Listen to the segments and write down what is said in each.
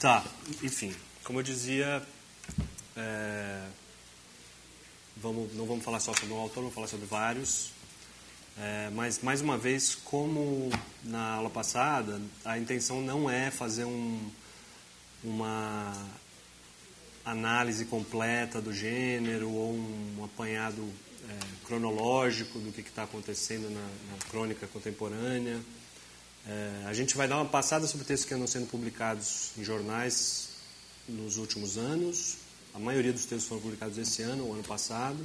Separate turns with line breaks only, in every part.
Tá, enfim, como eu dizia, não vamos falar só sobre um autor, vamos falar sobre vários. Mas, mais uma vez, como na aula passada, a intenção não é fazer uma análise completa do gênero ou um apanhado cronológico do que está acontecendo na crônica contemporânea. A gente vai dar uma passada sobre textos que andam sendo publicados em jornais nos últimos anos. A maioria dos textos foram publicados esse ano ou ano passado,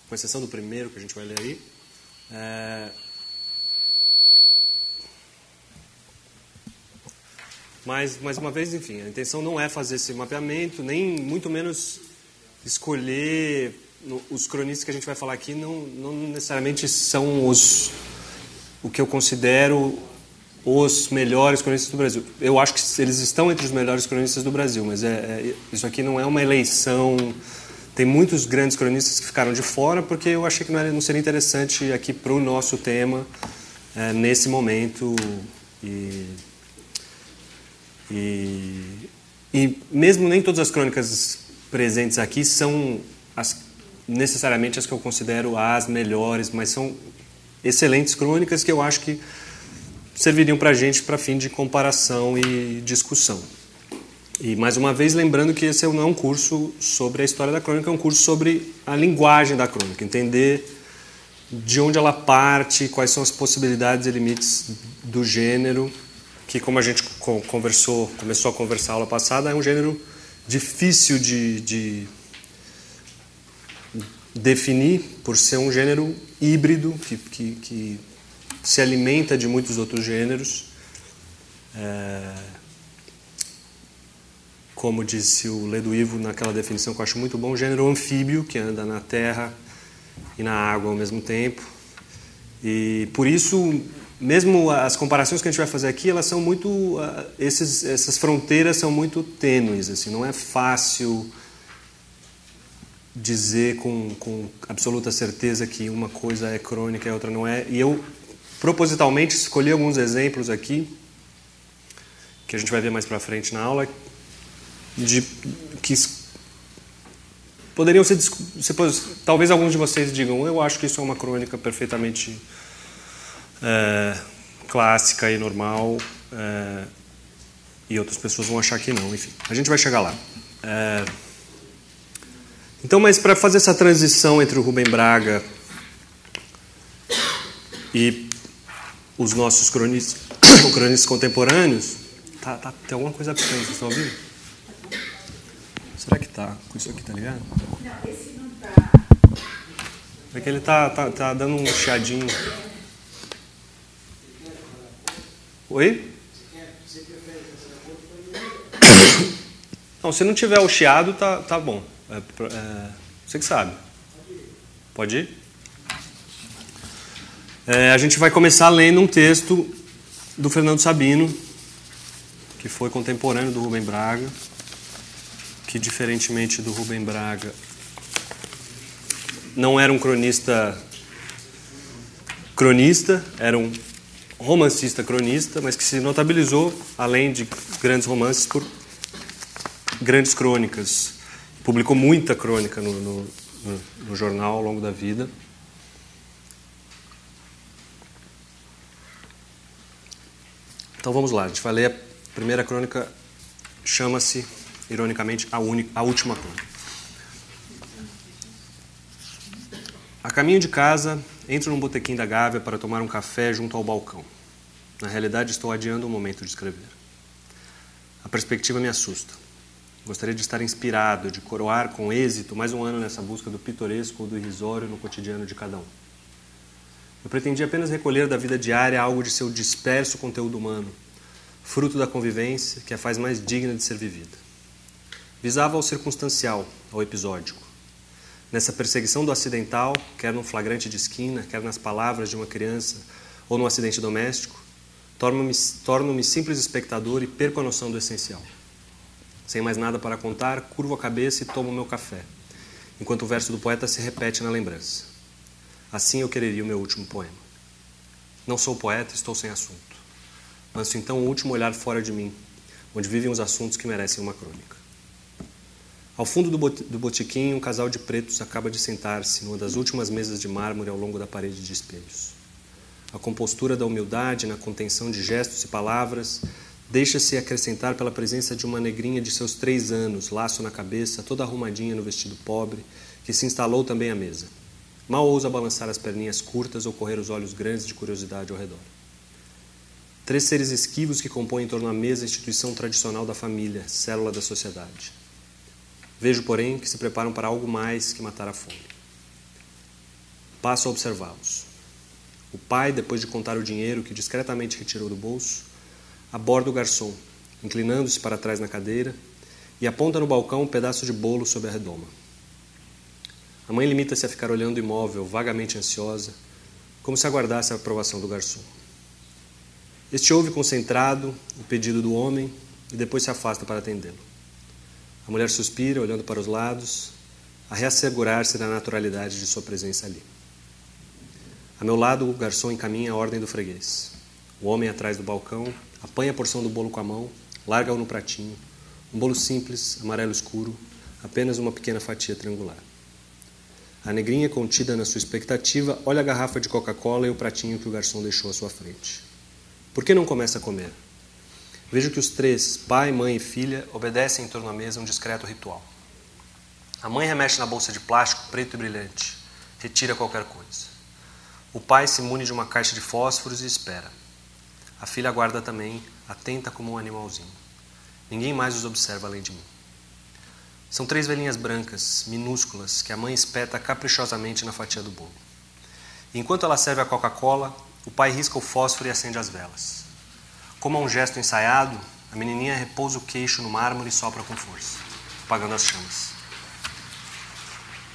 com exceção do primeiro que a gente vai ler aí. Mas, mais uma vez, enfim, a intenção não é fazer esse mapeamento, nem muito menos escolher os cronistas que a gente vai falar aqui, não necessariamente são o que eu considero os melhores cronistas do Brasil. Eu acho que eles estão entre os melhores cronistas do Brasil, mas isso aqui não é uma eleição. Tem muitos grandes cronistas que ficaram de fora porque eu achei que não seria interessante aqui para o nosso tema nesse momento. E mesmo nem todas as crônicas presentes aqui são necessariamente as que eu considero as melhores, mas são excelentes crônicas que eu acho que serviriam para a gente para fim de comparação e discussão. E, mais uma vez, lembrando que esse não é um curso sobre a história da crônica, é um curso sobre a linguagem da crônica, entender de onde ela parte, quais são as possibilidades e limites do gênero, que, como a gente começou a conversar na aula passada, é um gênero difícil de definir, por ser um gênero híbrido, que se alimenta de muitos outros gêneros. Como disse o Ledo Ivo naquela definição que eu acho muito bom, gênero anfíbio, que anda na terra e na água ao mesmo tempo. E por isso, mesmo as comparações que a gente vai fazer aqui, elas são muito, essas fronteiras são muito tênues, assim, não é fácil dizer com absoluta certeza que uma coisa é crônica e a outra não é. E eu propositalmente escolhi alguns exemplos aqui, que a gente vai ver mais para frente na aula, que poderiam ser, talvez alguns de vocês digam, eu acho que isso é uma crônica perfeitamente clássica e normal, e outras pessoas vão achar que não. Enfim, a gente vai chegar lá. Então, mas para fazer essa transição entre o Rubem Braga e os nossos cronistas contemporâneos, tem alguma coisa pequena, vocês estão ouvindo? Será que tá com isso aqui, tá ligado?
Não, esse não tá.
É que ele tá dando um chiadinho. Oi? Não, se não tiver o chiado, tá bom. Você que sabe. Pode ir? A gente vai começar lendo um texto do Fernando Sabino, que foi contemporâneo do Rubem Braga, que, diferentemente do Rubem Braga, não era um cronista, era um romancista-cronista, mas que se notabilizou, além de grandes romances, por grandes crônicas. Publicou muita crônica no jornal ao longo da vida. Então vamos lá, a gente vai ler a primeira crônica, chama-se, ironicamente, a última crônica. A caminho de casa, entro num botequim da Gávea para tomar um café junto ao balcão. Na realidade, estou adiando o momento de escrever. A perspectiva me assusta. Gostaria de estar inspirado, de coroar com êxito mais um ano nessa busca do pitoresco ou do irrisório no cotidiano de cada um. Eu pretendia apenas recolher da vida diária algo de seu disperso conteúdo humano, fruto da convivência que a faz mais digna de ser vivida. Visava ao circunstancial, ao episódico. Nessa perseguição do acidental, quer num flagrante de esquina, quer nas palavras de uma criança ou num acidente doméstico, torno-me simples espectador e perco a noção do essencial. Sem mais nada para contar, curvo a cabeça e tomo meu café, enquanto o verso do poeta se repete na lembrança. Assim eu quereria o meu último poema. Não sou poeta, estou sem assunto. Lanço então o último olhar fora de mim, onde vivem os assuntos que merecem uma crônica. Ao fundo do botequim, um casal de pretos acaba de sentar-se numa das últimas mesas de mármore ao longo da parede de espelhos. A compostura da humildade na contenção de gestos e palavras deixa-se acrescentar pela presença de uma negrinha de seus 3 anos, laço na cabeça, toda arrumadinha no vestido pobre, que se instalou também à mesa. Mal ousa balançar as perninhas curtas ou correr os olhos grandes de curiosidade ao redor. 3 seres esquivos que compõem em torno à mesa a instituição tradicional da família, célula da sociedade. Vejo, porém, que se preparam para algo mais que matar a fome. Passo a observá-los. O pai, depois de contar o dinheiro que discretamente retirou do bolso, aborda o garçom, inclinando-se para trás na cadeira, e aponta no balcão um pedaço de bolo sob a redoma. A mãe limita-se a ficar olhando o imóvel, vagamente ansiosa, como se aguardasse a aprovação do garçom. Este ouve concentrado o pedido do homem e depois se afasta para atendê-lo. A mulher suspira, olhando para os lados, a reassegurar-se da naturalidade de sua presença ali. A meu lado, o garçom encaminha a ordem do freguês. O homem atrás do balcão apanha a porção do bolo com a mão, larga-o no pratinho. Um bolo simples, amarelo escuro, apenas uma pequena fatia triangular. A negrinha, contida na sua expectativa, olha a garrafa de Coca-Cola e o pratinho que o garçom deixou à sua frente. Por que não começa a comer? Vejo que os 3, pai, mãe e filha, obedecem em torno à mesa um discreto ritual. A mãe remexe na bolsa de plástico preto e brilhante. Retira qualquer coisa. O pai se mune de uma caixa de fósforos e espera. A filha aguarda também, atenta como um animalzinho. Ninguém mais os observa além de mim. São 3 velhinhas brancas, minúsculas, que a mãe espeta caprichosamente na fatia do bolo. E enquanto ela serve a Coca-Cola, o pai risca o fósforo e acende as velas. Como a um gesto ensaiado, a menininha repousa o queixo no mármore e sopra com força, apagando as chamas.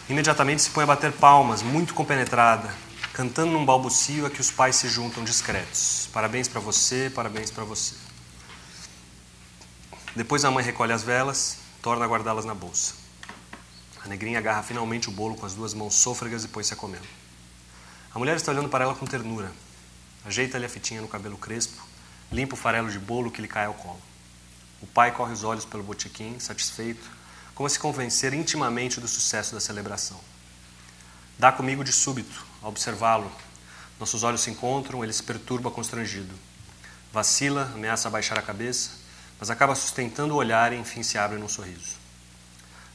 Imediatamente se põe a bater palmas, muito compenetrada, cantando num balbucio a que os pais se juntam discretos. Parabéns para você, parabéns para você. Depois a mãe recolhe as velas, torna a guardá-las na bolsa. A negrinha agarra finalmente o bolo com as 2 mãos sôfregas e põe-se a comer. A mulher está olhando para ela com ternura. Ajeita-lhe a fitinha no cabelo crespo, limpa o farelo de bolo que lhe cai ao colo. O pai corre os olhos pelo botequim, satisfeito, como a se convencer intimamente do sucesso da celebração. Dá comigo de súbito, ao observá-lo. Nossos olhos se encontram, ele se perturba constrangido. Vacila, ameaça abaixar a cabeça, mas acaba sustentando o olhar e enfim se abre num sorriso.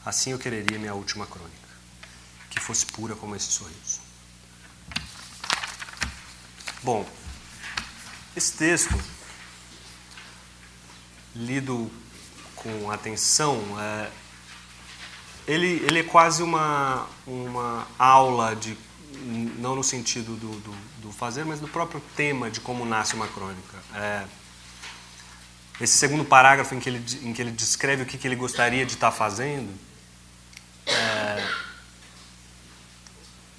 Assim eu quereria minha última crônica, que fosse pura como esse sorriso. Bom, esse texto, lido com atenção, ele é quase uma aula, não no sentido do fazer, mas do próprio tema de como nasce uma crônica. Esse segundo parágrafo em que ele descreve o que ele gostaria de estar fazendo,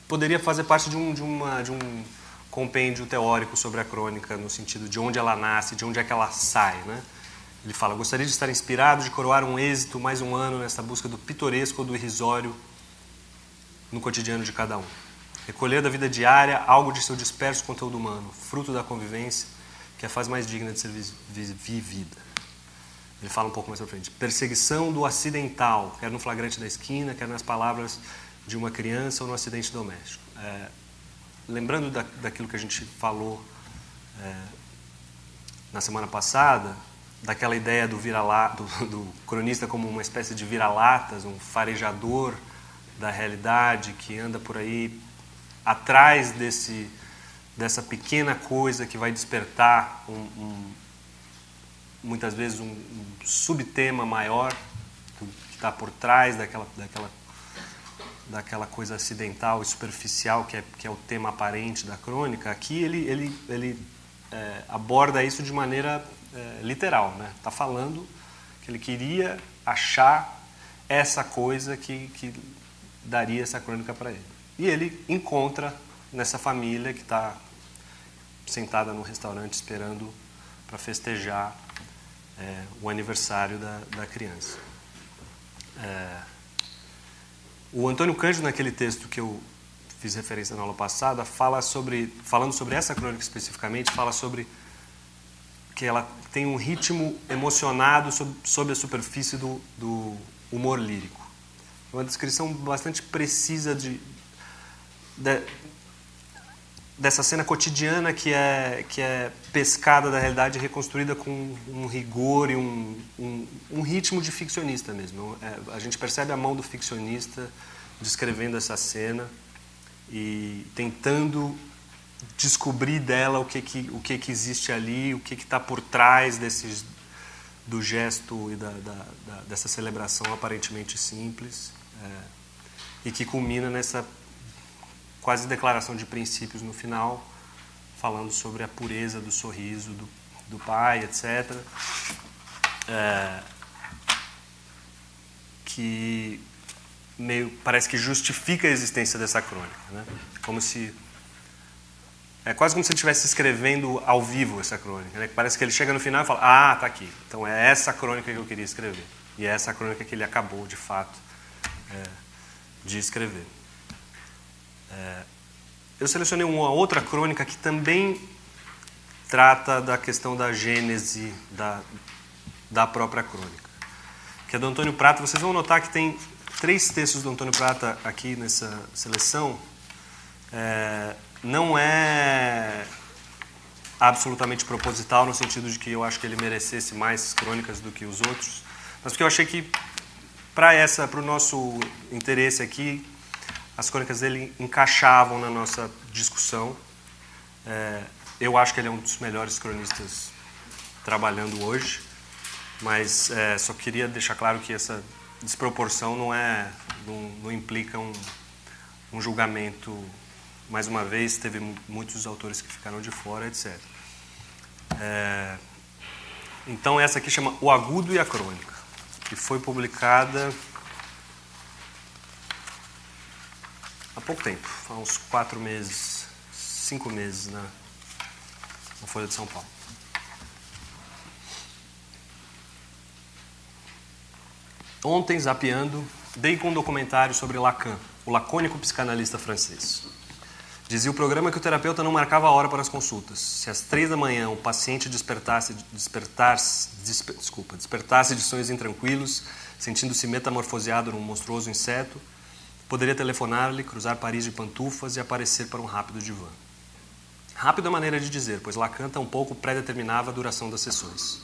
poderia fazer parte de um compêndio teórico sobre a crônica, no sentido de onde ela nasce, de onde é que ela sai, né? Ele fala: gostaria de estar inspirado, de coroar um êxito, mais um ano nessa busca do pitoresco ou do irrisório no cotidiano de cada um. Recolher da vida diária algo de seu disperso conteúdo humano, fruto da convivência, que a faz mais digna de ser vivida. Ele fala um pouco mais pra frente. Perseguição do acidental, quer no flagrante da esquina, quer nas palavras de uma criança ou no acidente doméstico. Lembrando daquilo que a gente falou na semana passada, daquela ideia do cronista como uma espécie de vira-latas, um farejador da realidade que anda por aí atrás dessa pequena coisa que vai despertar muitas vezes um subtema maior que está por trás daquela coisa acidental e superficial que é o tema aparente da crônica. Aqui ele aborda isso de maneira literal, né? Está falando que ele queria achar essa coisa que daria essa crônica para ele. E ele encontra nessa família que está sentada no restaurante esperando para festejar o aniversário da criança. O Antônio Cândido, naquele texto que eu fiz referência na aula passada, falando sobre essa crônica especificamente, fala sobre que ela tem um ritmo emocionado sob a superfície do humor lírico. É uma descrição bastante precisa dessa cena cotidiana que é pescada da realidade e reconstruída com um rigor e um ritmo de ficcionista mesmo. A gente percebe a mão do ficcionista descrevendo essa cena e tentando descobrir dela o que existe ali, o que está por trás do gesto e dessa celebração aparentemente simples, e que culmina nessa quase declaração de princípios no final, falando sobre a pureza do sorriso do pai, etc. Que parece que justifica a existência dessa crônica, né? É quase como se ele estivesse escrevendo ao vivo essa crônica, né? Parece que ele chega no final e fala: ah, tá aqui. Então é essa crônica que eu queria escrever. E é essa crônica que ele acabou, de fato, de escrever. Eu selecionei uma outra crônica que também trata da questão da gênese da própria crônica, que é do Antônio Prata. Vocês vão notar que tem 3 textos do Antônio Prata aqui nessa seleção. Não é absolutamente proposital, no sentido de que eu acho que ele merecesse mais crônicas do que os outros, mas porque eu achei que, para o nosso interesse aqui, as crônicas dele encaixavam na nossa discussão. Eu acho que ele é um dos melhores cronistas trabalhando hoje, mas só queria deixar claro que essa desproporção não implica um julgamento. Mais uma vez, teve muitos autores que ficaram de fora, etc. Então, essa aqui chama O Agudo e a Crônica, que foi publicada há pouco tempo, há uns 4 meses, 5 meses na Folha de São Paulo. Ontem, zapeando, dei com um documentário sobre Lacan, o lacônico psicanalista francês. Dizia o programa que o terapeuta não marcava a hora para as consultas. Se às 3 da manhã o paciente despertasse de sonhos intranquilos, sentindo-se metamorfoseado num monstruoso inseto, poderia telefonar-lhe, cruzar Paris de pantufas e aparecer para um rápido divã. Rápido é a maneira de dizer, pois Lacan tampouco predeterminava a duração das sessões.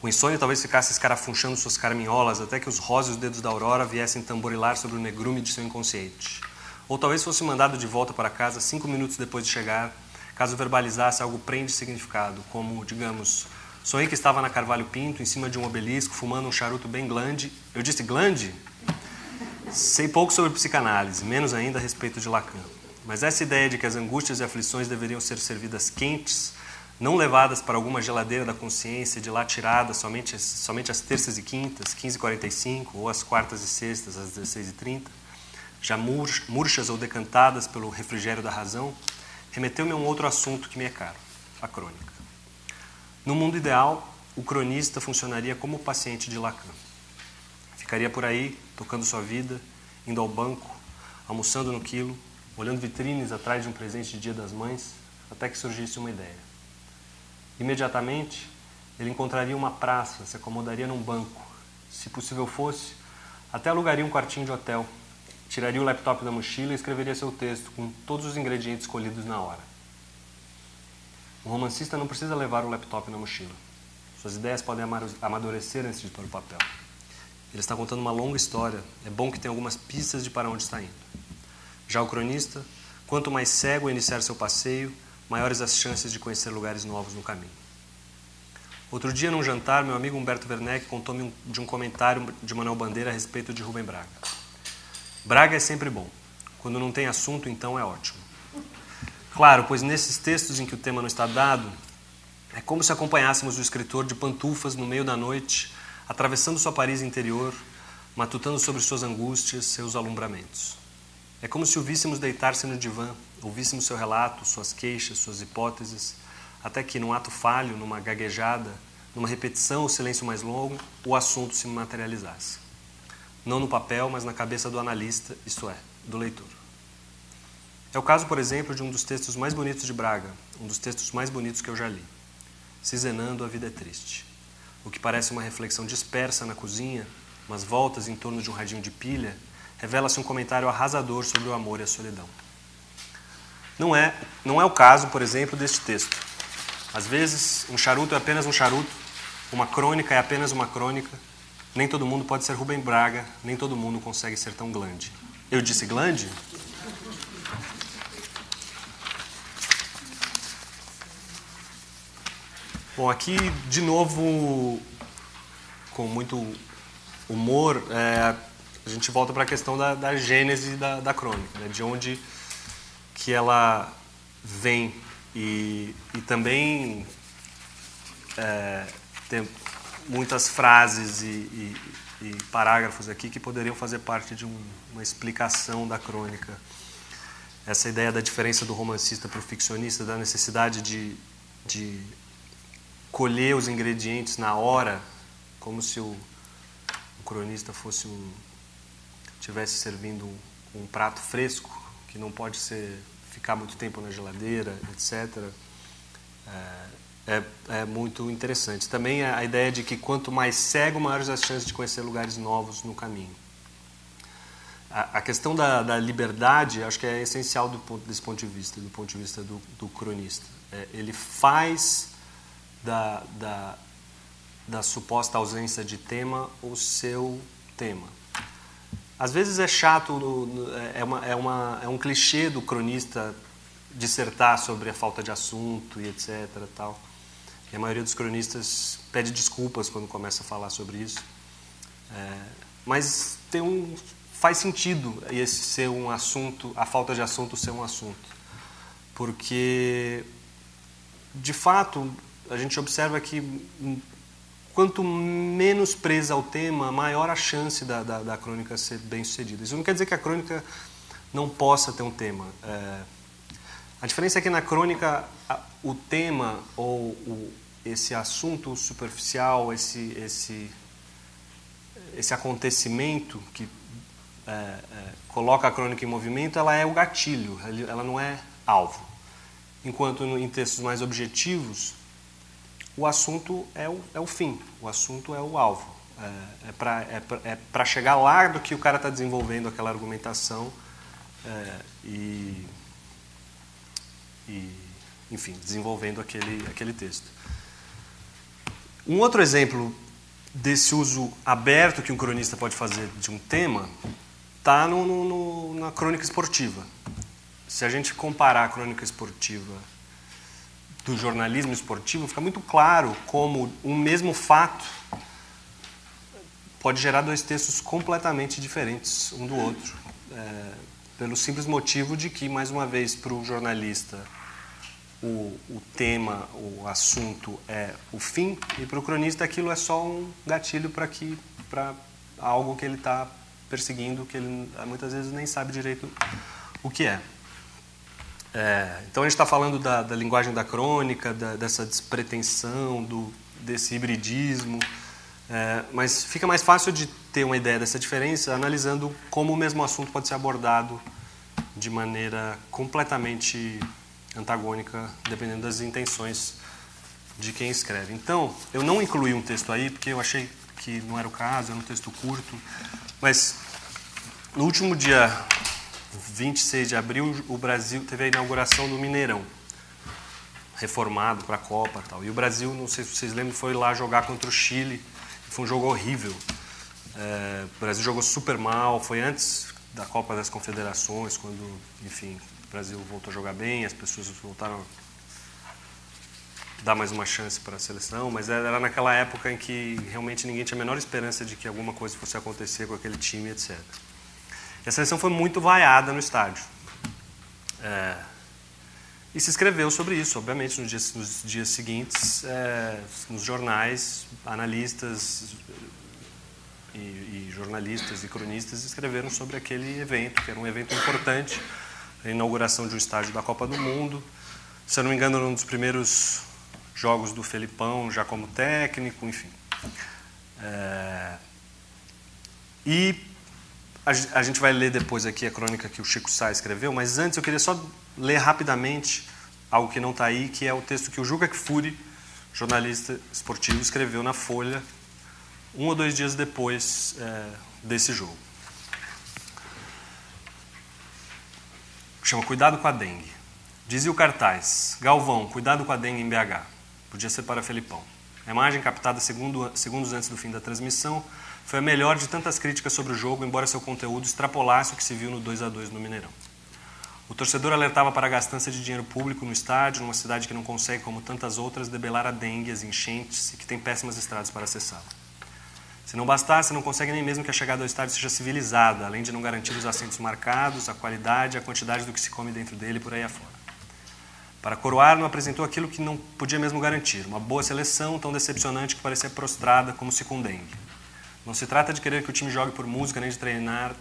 O insônio talvez ficasse escarafunchando suas carminholas até que os róseos dedos da aurora viessem tamborilar sobre o negrume de seu inconsciente. Ou talvez fosse mandado de volta para casa 5 minutos depois de chegar, caso verbalizasse algo preenche de significado, como, digamos, sonhei que estava na Carvalho Pinto, em cima de um obelisco, fumando um charuto bem glande. Eu disse glande? Sei pouco sobre psicanálise, menos ainda a respeito de Lacan. Mas essa ideia de que as angústias e aflições deveriam ser servidas quentes, não levadas para alguma geladeira da consciência e de lá tiradas somente às terças e quintas, 15h45, ou às quartas e sextas, às 16h30, já murchas ou decantadas pelo refrigério da razão, remeteu-me a um outro assunto que me é caro, a crônica. No mundo ideal, o cronista funcionaria como o paciente de Lacan. Ficaria por aí, tocando sua vida, indo ao banco, almoçando no quilo, olhando vitrines atrás de um presente de Dia das Mães, até que surgisse uma ideia. Imediatamente, ele encontraria uma praça, se acomodaria num banco. Se possível fosse, até alugaria um quartinho de hotel, tiraria o laptop da mochila e escreveria seu texto com todos os ingredientes escolhidos na hora. Um romancista não precisa levar o laptop na mochila. Suas ideias podem amadurecer antes de pôr o papel. Ele está contando uma longa história. É bom que tenha algumas pistas de para onde está indo. Já o cronista, quanto mais cego iniciar seu passeio, maiores as chances de conhecer lugares novos no caminho. Outro dia, num jantar, meu amigo Humberto Werneck contou-me de um comentário de Manuel Bandeira a respeito de Rubem Braga. Braga é sempre bom. Quando não tem assunto, então é ótimo. Claro, pois nesses textos em que o tema não está dado, é como se acompanhássemos o escritor de pantufas no meio da noite, atravessando sua Paris interior, matutando sobre suas angústias, seus alumbramentos. É como se o víssemos deitar-se no divã, ouvíssemos seu relato, suas queixas, suas hipóteses, até que, num ato falho, numa gaguejada, numa repetição ou silêncio mais longo, o assunto se materializasse. Não no papel, mas na cabeça do analista, isto é, do leitor. É o caso, por exemplo, de um dos textos mais bonitos de Braga, um dos textos mais bonitos que eu já li. cizenando a vida é triste. O que parece uma reflexão dispersa na cozinha, umas voltas em torno de um radinho de pilha, revela-se um comentário arrasador sobre o amor e a solidão. Não é o caso, por exemplo, deste texto. Às vezes, um charuto é apenas um charuto, uma crônica é apenas uma crônica. Nem todo mundo pode ser Rubem Braga, nem todo mundo consegue ser tão glande. Eu disse glande? Bom, aqui, de novo, com muito humor, a gente volta para a questão da gênese da crônica, né? De onde que ela vem e também tem muitas frases e parágrafos aqui que poderiam fazer parte de uma explicação da crônica. Essa ideia da diferença do romancista para o ficcionista, da necessidade de colher os ingredientes na hora, como se o cronista fosse tivesse servindo um prato fresco, que não pode ficar muito tempo na geladeira, etc. É muito interessante. Também a ideia de que quanto mais cego, maiores as chances de conhecer lugares novos no caminho. A questão da liberdade, acho que é essencial desse ponto de vista, do ponto de vista do cronista. Ele faz da suposta ausência de tema o seu tema. Às vezes é chato, é um clichê do cronista dissertar sobre a falta de assunto e etc. Tal. E a maioria dos cronistas pede desculpas quando começa a falar sobre isso. Mas faz sentido esse ser um assunto, a falta de assunto ser um assunto. Porque, de fato, a gente observa que quanto menos presa ao tema, maior a chance da crônica ser bem-sucedida. Isso não quer dizer que a crônica não possa ter um tema. A diferença é que na crônica o tema ou esse assunto superficial, esse acontecimento que coloca a crônica em movimento, ela é o gatilho, ela não é alvo. Enquanto em textos mais objetivos, o assunto é o fim, o assunto é o alvo. É para chegar lá do que o cara está desenvolvendo aquela argumentação enfim, desenvolvendo aquele texto. Um outro exemplo desse uso aberto que um cronista pode fazer de um tema está na crônica esportiva. Se a gente comparar a crônica esportiva do jornalismo esportivo, fica muito claro como um mesmo fato pode gerar dois textos completamente diferentes um do outro, pelo simples motivo de que, mais uma vez, para o jornalista o tema, o assunto é o fim, e para o cronista aquilo é só um gatilho para algo que ele está perseguindo, que ele muitas vezes nem sabe direito o que é. Então a gente está falando da linguagem da crônica, dessa despretensão, desse hibridismo, mas fica mais fácil de ter uma ideia dessa diferença analisando como o mesmo assunto pode ser abordado de maneira completamente antagônica, dependendo das intenções de quem escreve. Então, eu não incluí um texto aí, porque eu achei que não era o caso, era um texto curto, mas no último dia 26 de abril, o Brasil teve a inauguração do Mineirão, reformado para a Copa e tal. E o Brasil, não sei se vocês lembram, foi lá jogar contra o Chile. Foi um jogo horrível. O Brasil jogou super mal. Foi antes da Copa das Confederações, quando, enfim, o Brasil voltou a jogar bem, as pessoas voltaram a dar mais uma chance para a seleção, mas era naquela época em que realmente ninguém tinha a menor esperança de que alguma coisa fosse acontecer com aquele time, etc. E a seleção foi muito vaiada no estádio. E se escreveu sobre isso, obviamente, nos dias seguintes, nos jornais, analistas e jornalistas e cronistas escreveram sobre aquele evento, que era um evento importante, a inauguração de um estádio da Copa do Mundo. Se eu não me engano, era um dos primeiros jogos do Felipão, já como técnico, enfim. E a gente vai ler depois aqui a crônica que o Chico Sá escreveu, mas antes eu queria só ler rapidamente algo que não está aí, que é o texto que o Juca Kfouri jornalista esportivo, escreveu na Folha 1 ou 2 dias depois desse jogo. Chama Cuidado com a Dengue. Dizia o cartaz: Galvão, cuidado com a dengue em BH. Podia ser para Felipão. A imagem, captada segundos antes do fim da transmissão, foi a melhor de tantas críticas sobre o jogo, embora seu conteúdo extrapolasse o que se viu no 2-2 no Mineirão. O torcedor alertava para a gastança de dinheiro público no estádio, numa cidade que não consegue, como tantas outras, debelar a dengue, as enchentes e que tem péssimas estradas para acessá-la. Se não bastasse, não consegue nem mesmo que a chegada ao estádio seja civilizada, além de não garantir os assentos marcados, a qualidade e a quantidade do que se come dentro dele e por aí afora. Para coroar, não apresentou aquilo que não podia mesmo garantir, uma boa seleção tão decepcionante que parecia prostrada como se com dengue. Não se trata de querer que o time jogue por música, nem de treinar,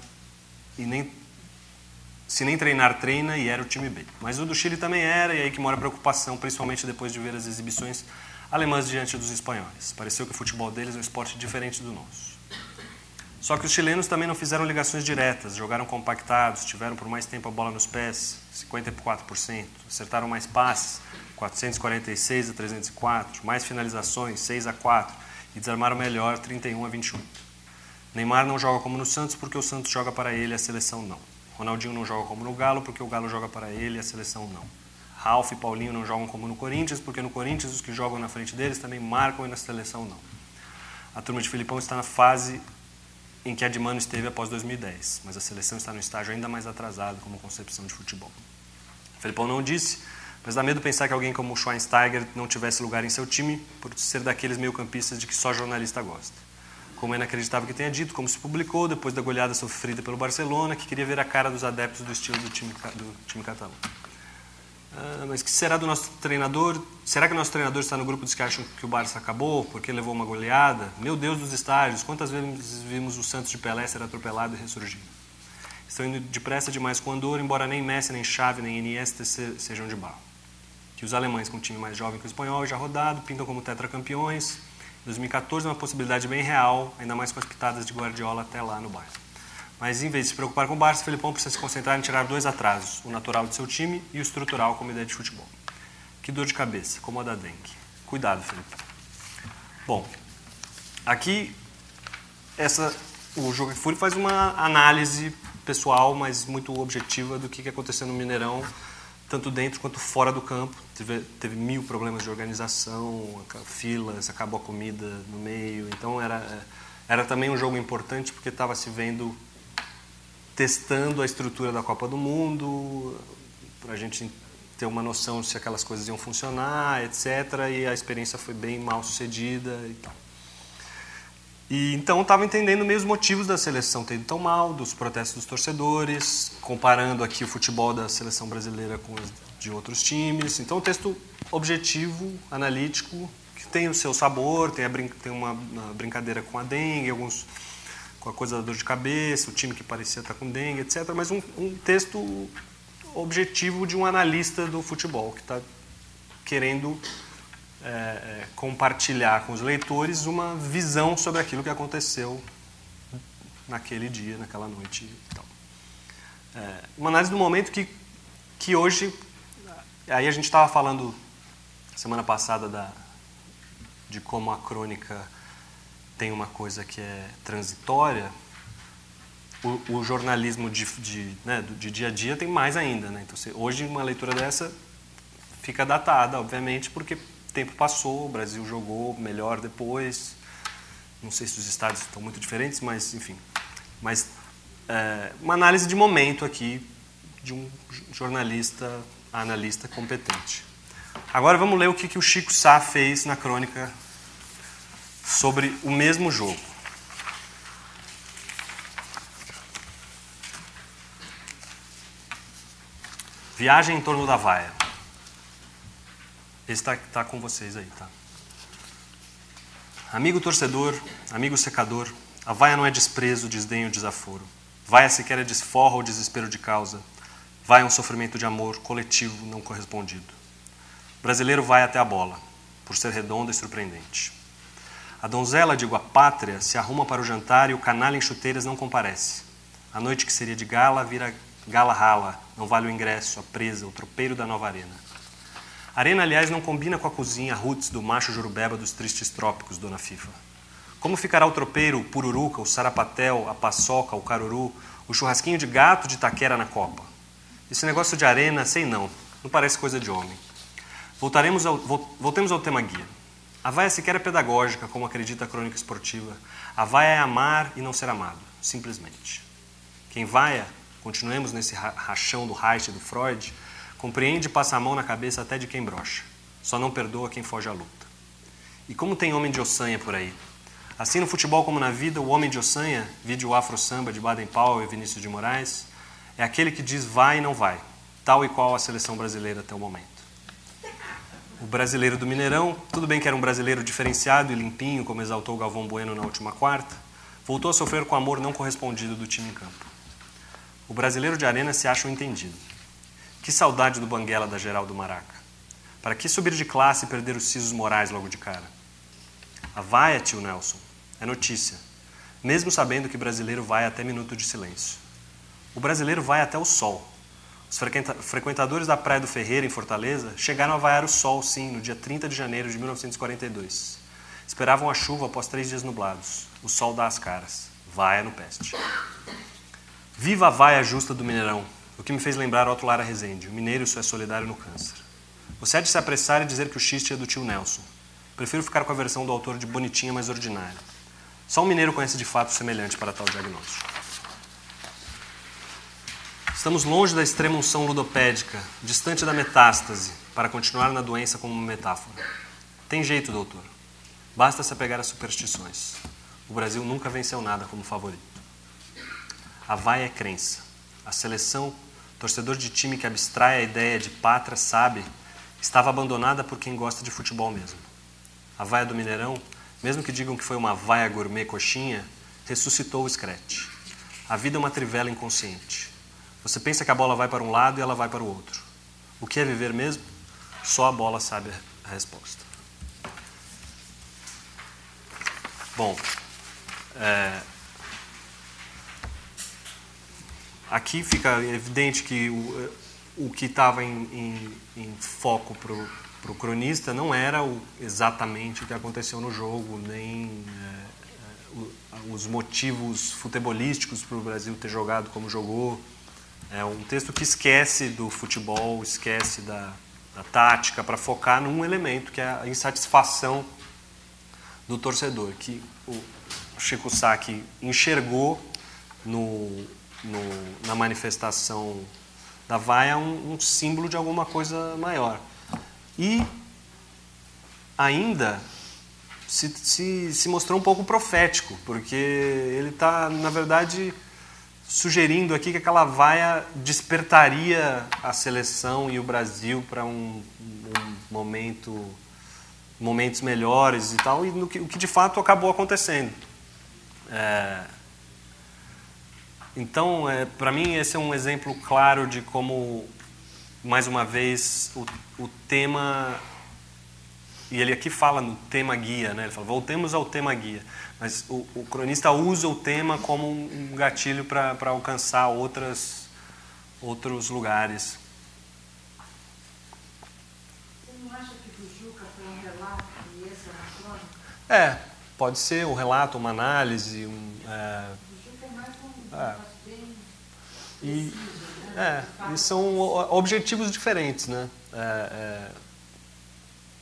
se nem treinar, treina, e era o time B. Mas o do Chile também era, e aí que mora a preocupação, principalmente depois de ver as exibições alemãs diante dos espanhóis. Pareceu que o futebol deles é um esporte diferente do nosso. Só que os chilenos também não fizeram ligações diretas, jogaram compactados, tiveram por mais tempo a bola nos pés, 54%, acertaram mais passes, 446-304, mais finalizações, 6-4, e desarmaram melhor, 31-21. Neymar não joga como no Santos porque o Santos joga para ele e a seleção não. Ronaldinho não joga como no Galo porque o Galo joga para ele e a seleção não. Ralf e Paulinho não jogam como no Corinthians porque no Corinthians os que jogam na frente deles também marcam e na seleção não. A turma de Felipão está na fase em que a de Mano esteve após 2010, mas a seleção está no estágio ainda mais atrasado como concepção de futebol. Felipão não disse, mas dá medo pensar que alguém como o Schweinsteiger não tivesse lugar em seu time por ser daqueles meio-campistas de que só jornalista gosta. Como é inacreditável que tenha dito, como se publicou depois da goleada sofrida pelo Barcelona, que queria ver a cara dos adeptos do estilo do time catalão. Mas que será do nosso treinador? Será que o nosso treinador está no grupo dos que acham que o Barça acabou porque levou uma goleada? Meu Deus dos estádios, quantas vezes vimos o Santos de Pelé ser atropelado e ressurgir? Estão indo depressa demais com o Andor, embora nem Messi, nem Xavi, nem Iniesta sejam de barro. Que os alemães, com um time mais jovem que o espanhol, já rodado, pintam como tetracampeões. 2014 é uma possibilidade bem real, ainda mais com as pitadas de Guardiola até lá no Bayern. Mas, em vez de se preocupar com o Barça, Felipão precisa se concentrar em tirar 2 atrasos, o natural de seu time e o estrutural como ideia de futebol. Que dor de cabeça, como a da dengue. Cuidado, Felipão. Bom, aqui o Jogo de Fúria faz uma análise pessoal, mas muito objetiva do que aconteceu no Mineirão, tanto dentro quanto fora do campo. Teve 1000 problemas de organização, filas, acabou a comida no meio. Então, era também um jogo importante porque estava se vendo, testando a estrutura da Copa do Mundo, para a gente ter uma noção de se aquelas coisas iam funcionar, etc. E a experiência foi bem mal sucedida e tal. E então estava entendendo meio os motivos da seleção ter ido tão mal, dos protestos dos torcedores, comparando aqui o futebol da seleção brasileira com os de outros times. Então, um texto objetivo, analítico, que tem o seu sabor, tem uma brincadeira com a dengue, com a coisa da dor de cabeça, o time que parecia estar com dengue, etc. Mas um texto objetivo de um analista do futebol, que está querendo compartilhar com os leitores uma visão sobre aquilo que aconteceu naquele dia, naquela noite e tal. Uma análise do momento que hoje... Aí a gente estava falando semana passada de como a crônica tem uma coisa que é transitória. O jornalismo de dia a dia tem mais ainda, né? Então, hoje uma leitura dessa fica datada, obviamente, porque o tempo passou, o Brasil jogou melhor depois. Não sei se os estados estão muito diferentes, mas enfim. Mas uma análise de momento aqui de um jornalista, analista competente. Agora vamos ler o que o Chico Sá fez na crônica sobre o mesmo jogo. Viagem em torno da vaia. Esse está com vocês aí, tá? Amigo torcedor, amigo secador, a vaia não é desprezo, desdenho, desaforo. Vaia sequer é desforro ou desespero de causa. Vai um sofrimento de amor coletivo não correspondido. O brasileiro vai até a bola, por ser redonda e surpreendente. A donzela, digo, a pátria, se arruma para o jantar e o canalha em chuteiras não comparece. A noite que seria de gala vira gala rala, não vale o ingresso, a presa, o tropeiro da nova arena. Arena, aliás, não combina com a cozinha roots do macho jurubeba dos tristes trópicos, dona FIFA. Como ficará o tropeiro, o pururuca, o sarapatel, a paçoca, o caruru, o churrasquinho de gato de Itaquera na Copa? Esse negócio de arena, sei não parece coisa de homem. Voltemos ao tema guia. A vaia sequer é pedagógica, como acredita a crônica esportiva. A vaia é amar e não ser amado, simplesmente. Quem vaia, continuemos nesse rachão do Reich e do Freud, compreende e passa a mão na cabeça até de quem brocha. Só não perdoa quem foge à luta. E como tem homem de ossanha por aí? Assim no futebol como na vida, o homem de ossanha, vide o afro-samba de Baden-Powell e Vinícius de Moraes, é aquele que diz vai e não vai, tal e qual a seleção brasileira até o momento. O brasileiro do Mineirão, tudo bem que era um brasileiro diferenciado e limpinho, como exaltou o Galvão Bueno na última quarta, voltou a sofrer com o amor não correspondido do time em campo. O brasileiro de arena se acha um entendido. Que saudade do Banguela da Geraldo Maraca. Para que subir de classe e perder os sisos morais logo de cara? A vaia, tio Nelson, é notícia, mesmo sabendo que brasileiro vai até minuto de silêncio. O brasileiro vai até o sol. Os frequentadores da Praia do Ferreira, em Fortaleza, chegaram a vaiar o sol, sim, no dia 30 de janeiro de 1942. Esperavam a chuva após 3 dias nublados. O sol dá as caras. Vaia no peste. Viva a vaia justa do Mineirão, o que me fez lembrar Otto Lara Rezende, o mineiro só é solidário no câncer. Você há de se apressar e dizer que o xiste é do tio Nelson. Prefiro ficar com a versão do autor de Bonitinha mais ordinária. Só um mineiro conhece de fato semelhante para tal diagnóstico. Estamos longe da extrema unção ludopédica, distante da metástase, para continuar na doença como uma metáfora. Tem jeito, doutor. Basta se apegar às superstições. O Brasil nunca venceu nada como favorito. A vaia é crença. A seleção, torcedor de time que abstrai a ideia de pátria, sabe, estava abandonada por quem gosta de futebol mesmo. A vaia do Mineirão, mesmo que digam que foi uma vaia gourmet coxinha, ressuscitou o scratch. A vida é uma trivela inconsciente. Você pensa que a bola vai para um lado e ela vai para o outro. O que é viver mesmo? Só a bola sabe a resposta. Bom, aqui fica evidente que o que estava em foco para o cronista não era exatamente o que aconteceu no jogo, nem os motivos futebolísticos para o Brasil ter jogado como jogou. É um texto que esquece do futebol, esquece da tática, para focar num elemento, que é a insatisfação do torcedor, que o Chico Sacchi enxergou na manifestação da vaia um símbolo de alguma coisa maior. E ainda se mostrou um pouco profético, porque ele está, na verdade, sugerindo aqui que aquela vaia despertaria a seleção e o Brasil para momentos melhores e tal, e o que de fato acabou acontecendo. Então, para mim, esse é um exemplo claro de como, mais uma vez, o tema... E ele aqui fala no tema guia, né? Ele fala, voltemos ao tema guia. Mas o cronista usa o tema como um gatilho para alcançar outros lugares.
Você não acha que do Juca foi um relato e esse é uma crônica?
Pode ser um relato, uma análise.
Do Juca é mais um negócio bem preciso, né?
E são objetivos diferentes, né?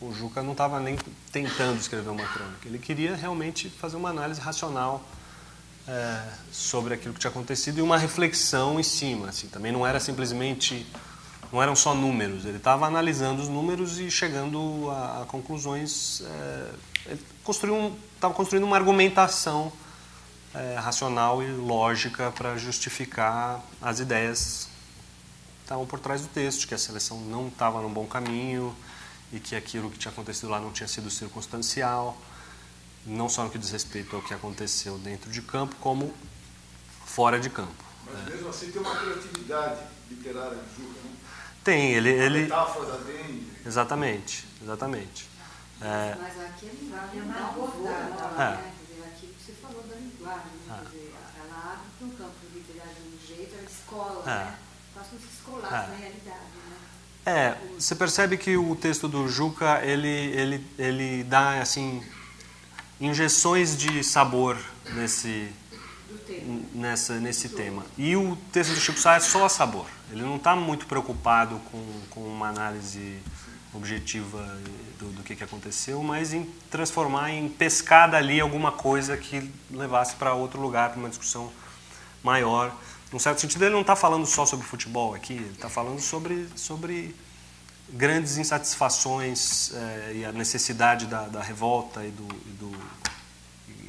O Juca não estava nem tentando escrever uma crônica. Ele queria realmente fazer uma análise racional sobre aquilo que tinha acontecido e uma reflexão em cima. Assim. Também não era simplesmente... Não eram só números. Ele estava analisando os números e chegando a conclusões... Ele estava construindo uma argumentação racional e lógica para justificar as ideias que estavam por trás do texto, que a seleção não estava no bom caminho, e que aquilo que tinha acontecido lá não tinha sido circunstancial, não só no que diz respeito ao que aconteceu dentro de campo, como fora de campo.
Mas mesmo assim tem uma criatividade literária de Juca, né?
Tem, ele...
Metáfora tem...
Exatamente.
Mas aqui a linguagem não dá abordada, né? Quer dizer, aqui você falou da linguagem, né? Quer dizer, ela abre para um campo literário de um jeito, ela escola, né? Quase como se escolasse na realidade, né?
Você percebe que o texto do Juca, ele dá, assim, injeções de sabor nesse tema. E o texto do Chico Sá é só sabor. Ele não está muito preocupado com uma análise objetiva do que aconteceu, mas em transformar, em pescar dali alguma coisa que levasse para outro lugar, para uma discussão maior. Num certo sentido, ele não está falando só sobre futebol aqui, ele está falando sobre grandes insatisfações e a necessidade da revolta e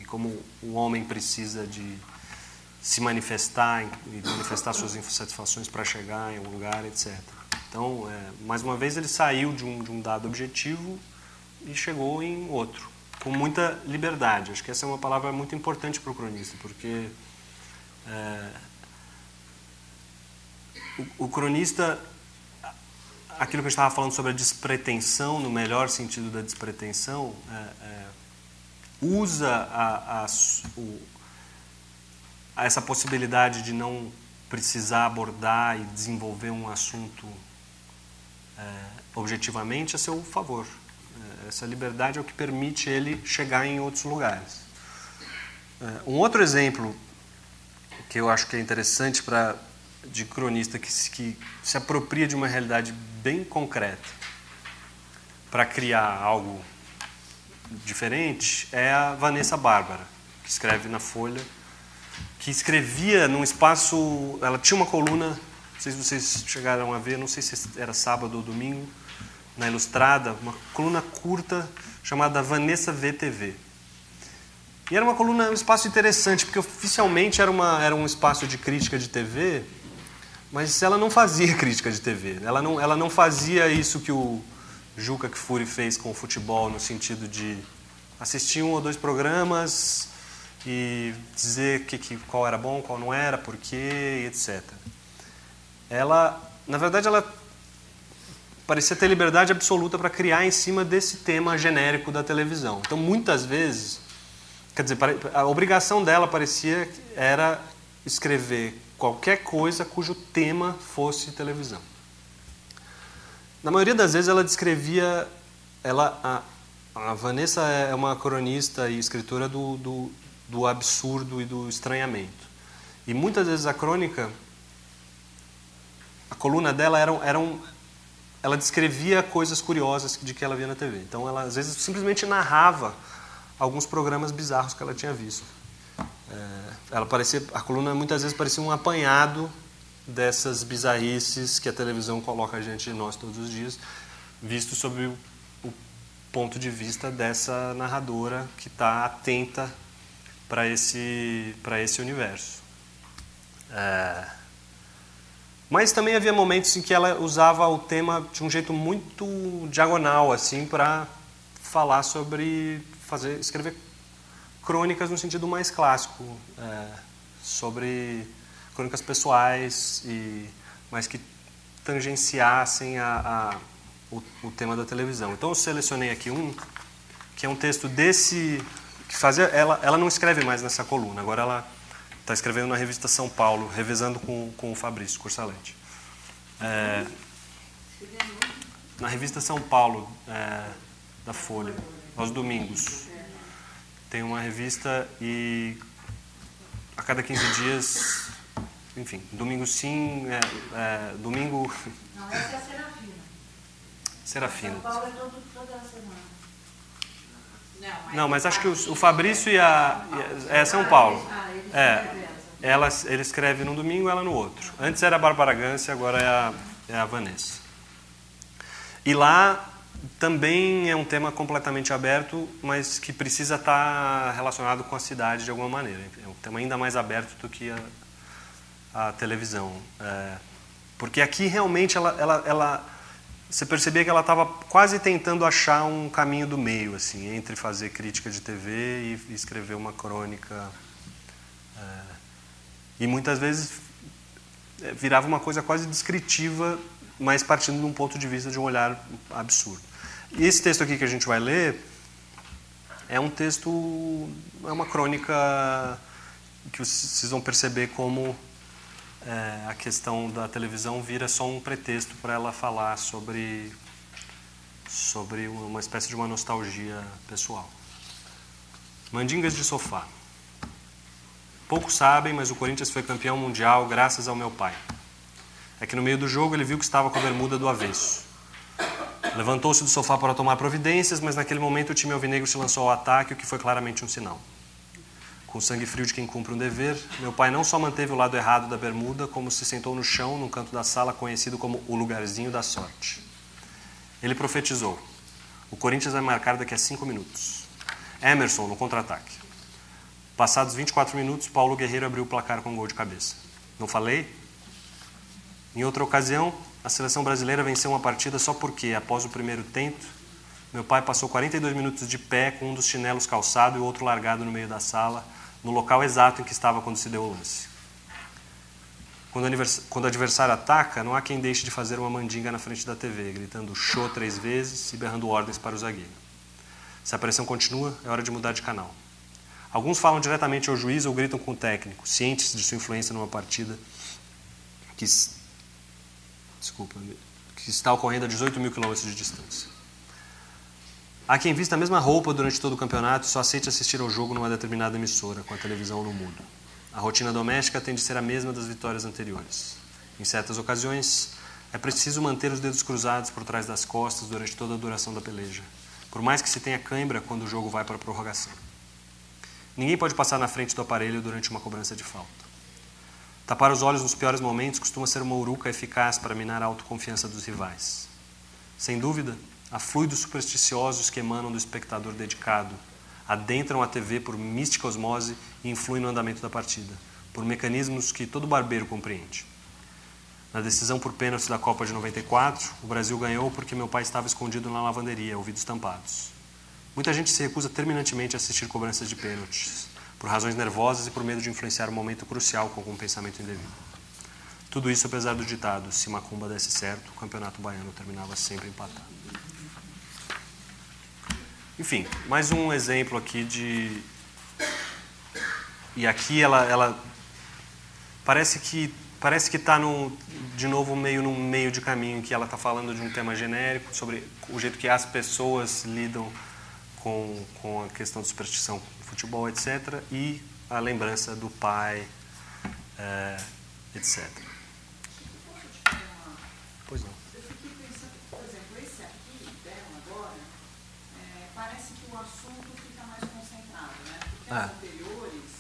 como o homem precisa de se manifestar e manifestar suas insatisfações para chegar em algum lugar, etc. Então, mais uma vez, ele saiu de um dado objetivo e chegou em outro, com muita liberdade. Acho que essa é uma palavra muito importante para o cronista, porque o cronista, aquilo que a gente estava falando sobre a despretensão, no melhor sentido da despretensão, usa essa possibilidade de não precisar abordar e desenvolver um assunto objetivamente a seu favor. Essa liberdade é o que permite ele chegar em outros lugares. Um outro exemplo que eu acho que é interessante de cronista que se apropria de uma realidade bem concreta para criar algo diferente é a Vanessa Bárbara, que escreve na Folha, que escrevia num espaço... Ela tinha uma coluna, não sei se vocês chegaram a ver, não sei se era sábado ou domingo, na Ilustrada, uma coluna curta chamada Vanessa VTV. E era uma coluna, um espaço interessante, porque oficialmente era um espaço de crítica de TV, mas ela não fazia crítica de TV. Ela não fazia isso que o Juca Kfouri fez com o futebol, no sentido de assistir 1 ou 2 programas e dizer qual era bom, qual não era, por quê, etc. Na verdade, ela parecia ter liberdade absoluta para criar em cima desse tema genérico da televisão. Então, muitas vezes, quer dizer, a obrigação dela parecia era escrever qualquer coisa cujo tema fosse televisão. Na maioria das vezes ela descrevia... A Vanessa é uma cronista e escritora do absurdo e do estranhamento. E muitas vezes a coluna dela ela descrevia coisas curiosas de que ela via na TV. Então ela às vezes simplesmente narrava alguns programas bizarros que ela tinha visto. A coluna muitas vezes parecia um apanhado dessas bizarrices que a televisão coloca diante de nós todos os dias, visto sob o ponto de vista dessa narradora que está atenta para esse universo. Mas também havia momentos em que ela usava o tema de um jeito muito diagonal, assim, para falar sobre escrever crônicas no sentido mais clássico, sobre crônicas pessoais, mas que tangenciassem o tema da televisão. Então eu selecionei aqui que é um texto desse... que fazia... Ela não escreve mais nessa coluna, agora ela está escrevendo na revista São Paulo, revezando com o Fabrício Cursalete. Na revista São Paulo, da Folha, aos domingos. Tem uma revista e a cada 15 dias, enfim, domingo sim, domingo...
Não, essa é a Serafina.
Serafina.
São Paulo é toda a semana.
Não, mas acho que o Fabrício é São Paulo. Ele escreve num domingo, ela no outro. Antes era a Bárbara Gância, agora é a Vanessa. E lá também é um tema completamente aberto, mas que precisa estar relacionado com a cidade de alguma maneira. É um tema ainda mais aberto do que a televisão. Porque aqui realmente você percebia que ela estava quase tentando achar um caminho do meio, assim, entre fazer crítica de TV e escrever uma crônica. E muitas vezes virava uma coisa quase descritiva, mas partindo de um ponto de vista de um olhar absurdo. E esse texto aqui que a gente vai ler é um texto, é uma crônica que vocês vão perceber como a questão da televisão vira só um pretexto para ela falar sobre uma espécie de uma nostalgia pessoal. Mandingas de sofá. Poucos sabem, mas o Corinthians foi campeão mundial graças ao meu pai. É que no meio do jogo ele viu que estava com a bermuda do avesso. Levantou-se do sofá para tomar providências, mas naquele momento o time alvinegro se lançou ao ataque, o que foi claramente um sinal. Com o sangue frio de quem cumpre um dever, meu pai não só manteve o lado errado da bermuda, como se sentou no chão, num canto da sala conhecido como o lugarzinho da sorte. Ele profetizou: o Corinthians vai marcar daqui a 5 minutos. Emerson no contra-ataque. Passados 24 minutos, Paulo Guerreiro abriu o placar com um gol de cabeça. Não falei? Em outra ocasião, a seleção brasileira venceu uma partida só porque, após o primeiro tento, meu pai passou 42 minutos de pé com um dos chinelos calçado e o outro largado no meio da sala, no local exato em que estava quando se deu o lance. Quando o adversário ataca, não há quem deixe de fazer uma mandinga na frente da TV, gritando "show" 3 vezes e berrando ordens para o zagueiro. Se a pressão continua, é hora de mudar de canal. Alguns falam diretamente ao juiz ou gritam com o técnico, cientes de sua influência numa partida que está ocorrendo a 18 mil quilômetros de distância. Há quem vista a mesma roupa durante todo o campeonato e só aceite assistir ao jogo numa determinada emissora, com a televisão no mudo. A rotina doméstica tende a ser a mesma das vitórias anteriores. Em certas ocasiões, é preciso manter os dedos cruzados por trás das costas durante toda a duração da peleja, por mais que se tenha cãibra quando o jogo vai para a prorrogação. Ninguém pode passar na frente do aparelho durante uma cobrança de falta. Tapar os olhos nos piores momentos costuma ser uma uruca eficaz para minar a autoconfiança dos rivais. Sem dúvida, há fluidos supersticiosos que emanam do espectador dedicado, adentram a TV por mística osmose e influem no andamento da partida, por mecanismos que todo barbeiro compreende. Na decisão por pênalti da Copa de 94, o Brasil ganhou porque meu pai estava escondido na lavanderia, ouvidos tampados. Muita gente se recusa terminantemente a assistir cobranças de pênaltis, por razões nervosas e por medo de influenciar um momento crucial com algum pensamento indevido. Tudo isso apesar do ditado: se macumba desse certo, o campeonato baiano terminava sempre empatado. Enfim, mais um exemplo aqui de... E aqui ela parece que está, de novo, meio num meio de caminho, que ela está falando de um tema genérico, sobre o jeito que as pessoas lidam com a questão de superstição, futebol, etc., e a lembrança do pai, etc. Pois não.
Eu fiquei pensando, por exemplo, esse aqui, dela agora, parece que o assunto fica mais concentrado, né? Porque as anteriores,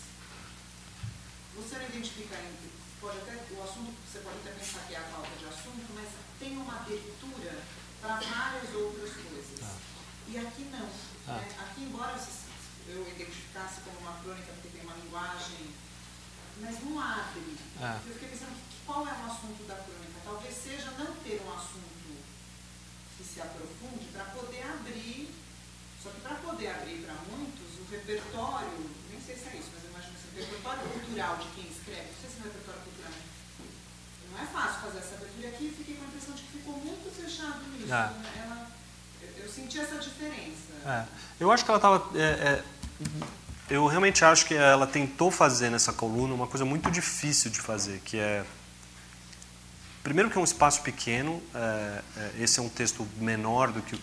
você não identifica ainda, o assunto, você pode até pensar que é a falta de assunto, mas tem uma abertura para várias outras coisas. E aqui não. Aqui, embora eu identificasse como uma crônica, porque tem uma linguagem, mas não abre. Eu fiquei pensando, qual é o assunto da crônica? Talvez seja não ter um assunto que se aprofunde para poder abrir, só que para poder abrir para muitos, o repertório, nem sei se é isso, mas eu imagino que o repertório cultural de quem escreve, não sei se é repertório cultural, não é fácil fazer essa abertura aqui, e fiquei com a impressão de que ficou muito fechado nisso. Eu senti essa diferença.
Eu acho que ela estava... eu realmente acho que ela tentou fazer nessa coluna uma coisa muito difícil de fazer, que é... Primeiro que é um espaço pequeno, esse é um texto menor do que o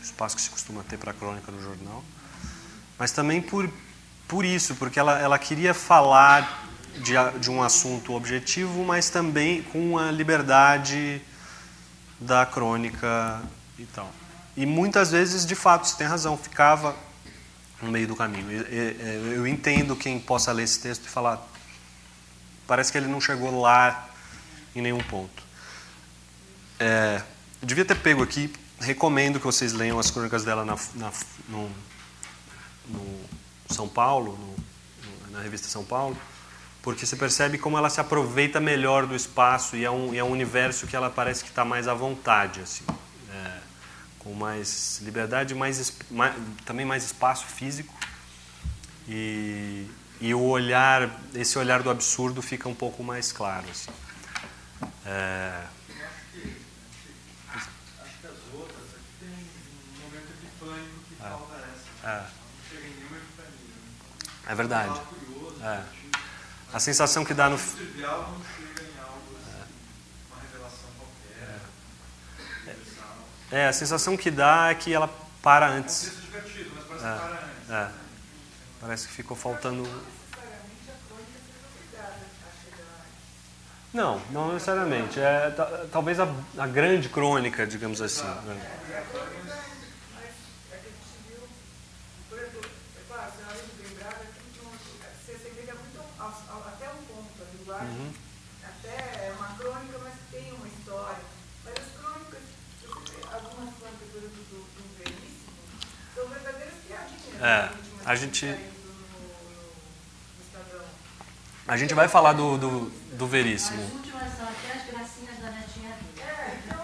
espaço que se costuma ter para a crônica no jornal, mas também por isso, porque ela queria falar de um assunto objetivo, mas também com a liberdade da crônica e tal. E muitas vezes, de fato, você tem razão, ficava no meio do caminho. Eu entendo quem possa ler esse texto e falar, parece que ele não chegou lá em nenhum ponto. Eu devia ter pego aqui, recomendo que vocês leiam as crônicas dela no São Paulo, na revista São Paulo, porque você percebe como ela se aproveita melhor do espaço e é um universo que ela parece que está mais à vontade, assim. Com mais liberdade, também mais espaço físico, e esse olhar do absurdo fica um pouco mais claro. Assim.
Acho que as outras aqui tem um momento epifânico que falta essa. Não chega em nenhuma epifania.
É verdade. A sensação que dá no...
trivial não chega em algo assim, uma revelação qualquer, universal.
A sensação que dá é que ela para antes.
É um texto divertido, mas parece que para antes.
Parece que ficou faltando...
Não necessariamente a crônica seja obrigada a chegar antes.
Não necessariamente. Talvez a grande crônica, digamos assim.
A crônica, mas é que a gente viu, por exemplo, é claro, a senhora lembrava que se assemelha muito até um ponto, a linguagem até é uma crônica, mas tem uma história. Mas as crônicas, se você vê algumas crônicas, por exemplo, do Veríssimo, são verdadeiras piadinhas.
A gente vai falar do Veríssimo.
As últimas são até as gracinhas da netinha dele.
Então,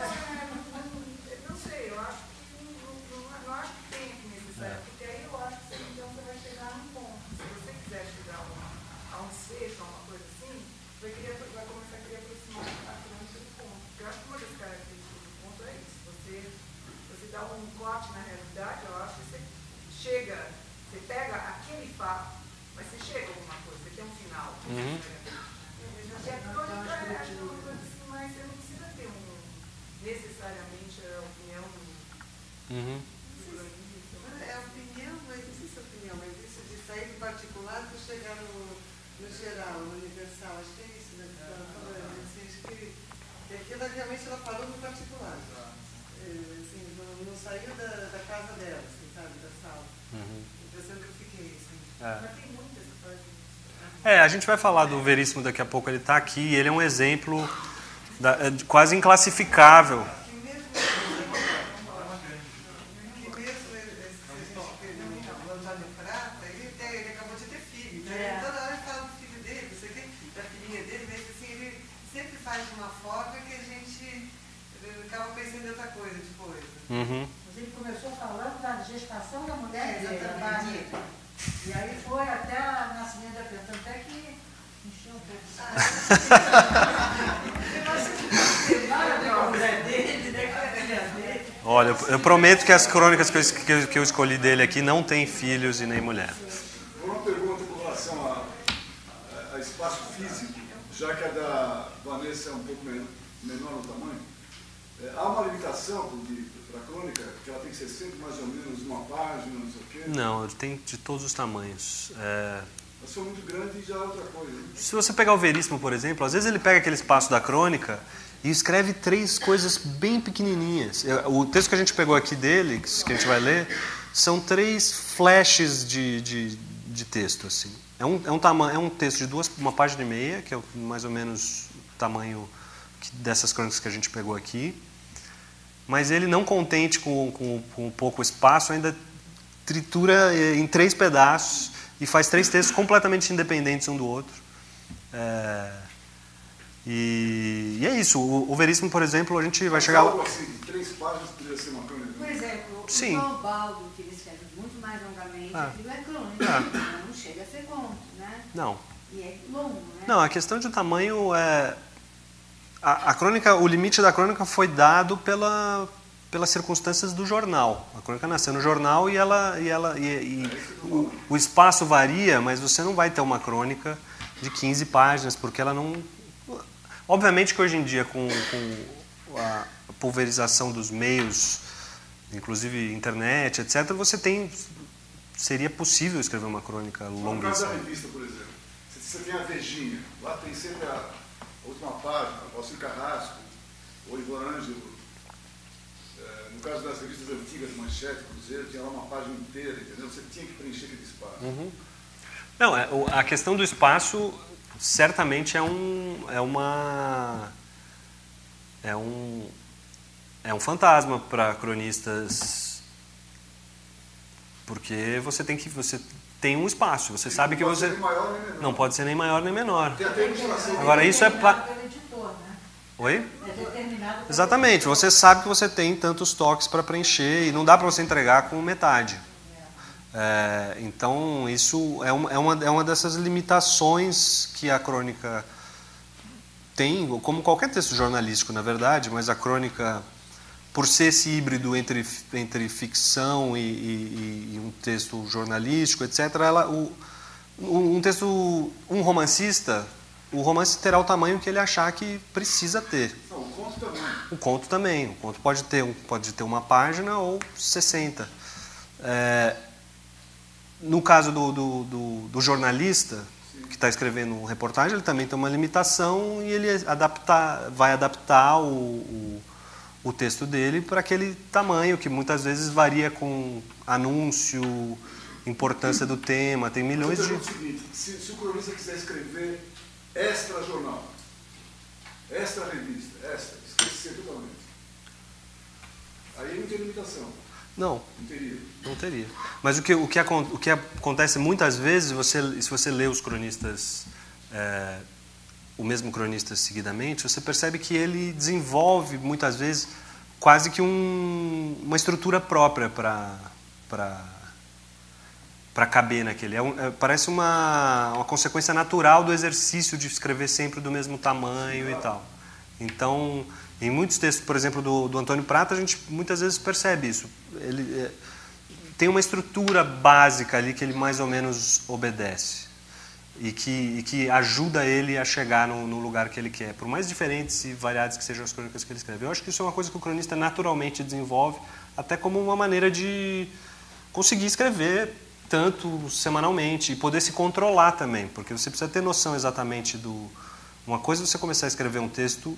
não sei, eu acho que não acho que tem que necessário, porque aí eu acho que então você vai chegar num ponto. Se você quiser chegar a um sexto, a uma coisa assim, vai começar a querer aproximar a crônica do ponto. Porque eu acho que uma das características do ponto é isso. Você dá um corte na realidade, eu acho que você chega, você pega aquele fato, mas você chega a alguma coisa, você tem um final. E a crônica é uma coisa assim, mas você não precisa ter necessariamente a opinião do cronista.
É opinião, mas não sei se é opinião, mas isso de sair do particular para chegar no geral, no universal, acho que é isso, né? Acho que aquilo realmente ela falou no particular. Assim, não saiu da casa dela, assim, sabe, da sala. A impressão que eu fiquei, assim.
Mas tem muitas que fazem isso.
A gente vai falar do Veríssimo daqui a pouco, ele está aqui, ele é um exemplo quase inclassificável.
Que mesmo o Antônio Prata, ele acabou de ter filho, né? Toda hora ele fala do filho dele, não sei o quê, da filhinha dele, mas assim, ele sempre faz de uma forma que a gente acaba pensando em outra coisa depois.
Mas ele começou falando da gestação da mulher dele, da barriga. E aí foi até o nascimento da criança, até que encheu um pouco.
Olha, eu prometo que as crônicas que eu escolhi dele aqui não tem filhos e nem mulher.
Uma pergunta com relação a espaço físico, já que a da Vanessa é um pouco menor no tamanho. Há uma limitação para a crônica, que ela tem que ser sempre mais ou menos uma página, não sei o quê?
Não, ele tem de todos os tamanhos.
Se for muito grande, já é outra coisa. Né?
Se você pegar o Veríssimo, por exemplo, às vezes ele pega aquele espaço da crônica e escreve 3 coisas bem pequenininhas. O texto que a gente pegou aqui dele, que a gente vai ler, são 3 flashes de texto. Assim. É um texto de uma página e meia, que é mais ou menos o tamanho dessas crônicas que a gente pegou aqui. Mas ele, não contente com pouco espaço, ainda tritura em 3 pedaços e faz 3 textos completamente independentes um do outro. E é isso. O Veríssimo, por exemplo, a gente vai chegar lá...
Algo assim, de 3 páginas poderia ser uma crônica.
Por exemplo,
Sim.
o João Baldo, que ele escreve muito mais longamente, aquilo é crônica, não chega a ser conto, né?
Não.
E é longo, né?
Não, a questão de tamanho é... A crônica, o limite da crônica foi dado pelas circunstâncias do jornal. A crônica nasceu no jornal e o espaço varia, mas você não vai ter uma crônica de 15 páginas, porque ela não... Obviamente que hoje em dia, com a pulverização dos meios, inclusive internet, etc., seria possível escrever uma crônica
No caso da
longuíssima.
revista, por exemplo, você tem a Vejinha, lá tem sempre a última página, Alcir Carrasco, ou Ivan Ângelo. No caso das revistas antigas, Manchete, Cruzeiro, tinha lá uma página inteira, entendeu? Você tinha que preencher aquele espaço.
Não, a questão do espaço certamente é um fantasma para cronistas, porque você tem um espaço, você sabe que você não pode ser nem maior nem menor.
Tem até ilustração.
Agora isso é
pelo editor, né?
Oi?
É determinado pelo
Exatamente, você sabe que você tem tantos toques para preencher e não dá para você entregar com metade. Então isso é uma dessas limitações que a crônica tem, como qualquer texto jornalístico, na verdade, mas a crônica, por ser esse híbrido entre ficção e um texto jornalístico, etc., Um romancista, o romance terá o tamanho que ele achar que precisa ter.
Não, o conto também.
O conto também. O conto pode ter uma página ou 60. No caso do jornalista, sim, que está escrevendo reportagem, ele também tem uma limitação e ele vai adaptar o texto dele para aquele tamanho, que muitas vezes varia com anúncio, importância do tema, tem milhões de...
O seguinte, se o cronista quiser escrever extra-jornal, extra-revista, esquecer totalmente, aí não tem limitação.
Não.
Não teria.
Não teria. Mas o que acontece muitas vezes, se você lê os cronistas, o mesmo cronista seguidamente, você percebe que ele desenvolve, muitas vezes, quase que uma estrutura própria para caber naquele. Parece uma consequência natural do exercício de escrever sempre do mesmo tamanho, sim, e tal. Então, em muitos textos, por exemplo, do Antônio Prata, a gente muitas vezes percebe isso. Ele tem uma estrutura básica ali que ele mais ou menos obedece e que ajuda ele a chegar no lugar que ele quer, por mais diferentes e variadas que sejam as crônicas que ele escreve. Eu acho que isso é uma coisa que o cronista naturalmente desenvolve, até como uma maneira de conseguir escrever tanto semanalmente e poder se controlar também, porque você precisa ter noção exatamente Uma coisa é você começar a escrever um texto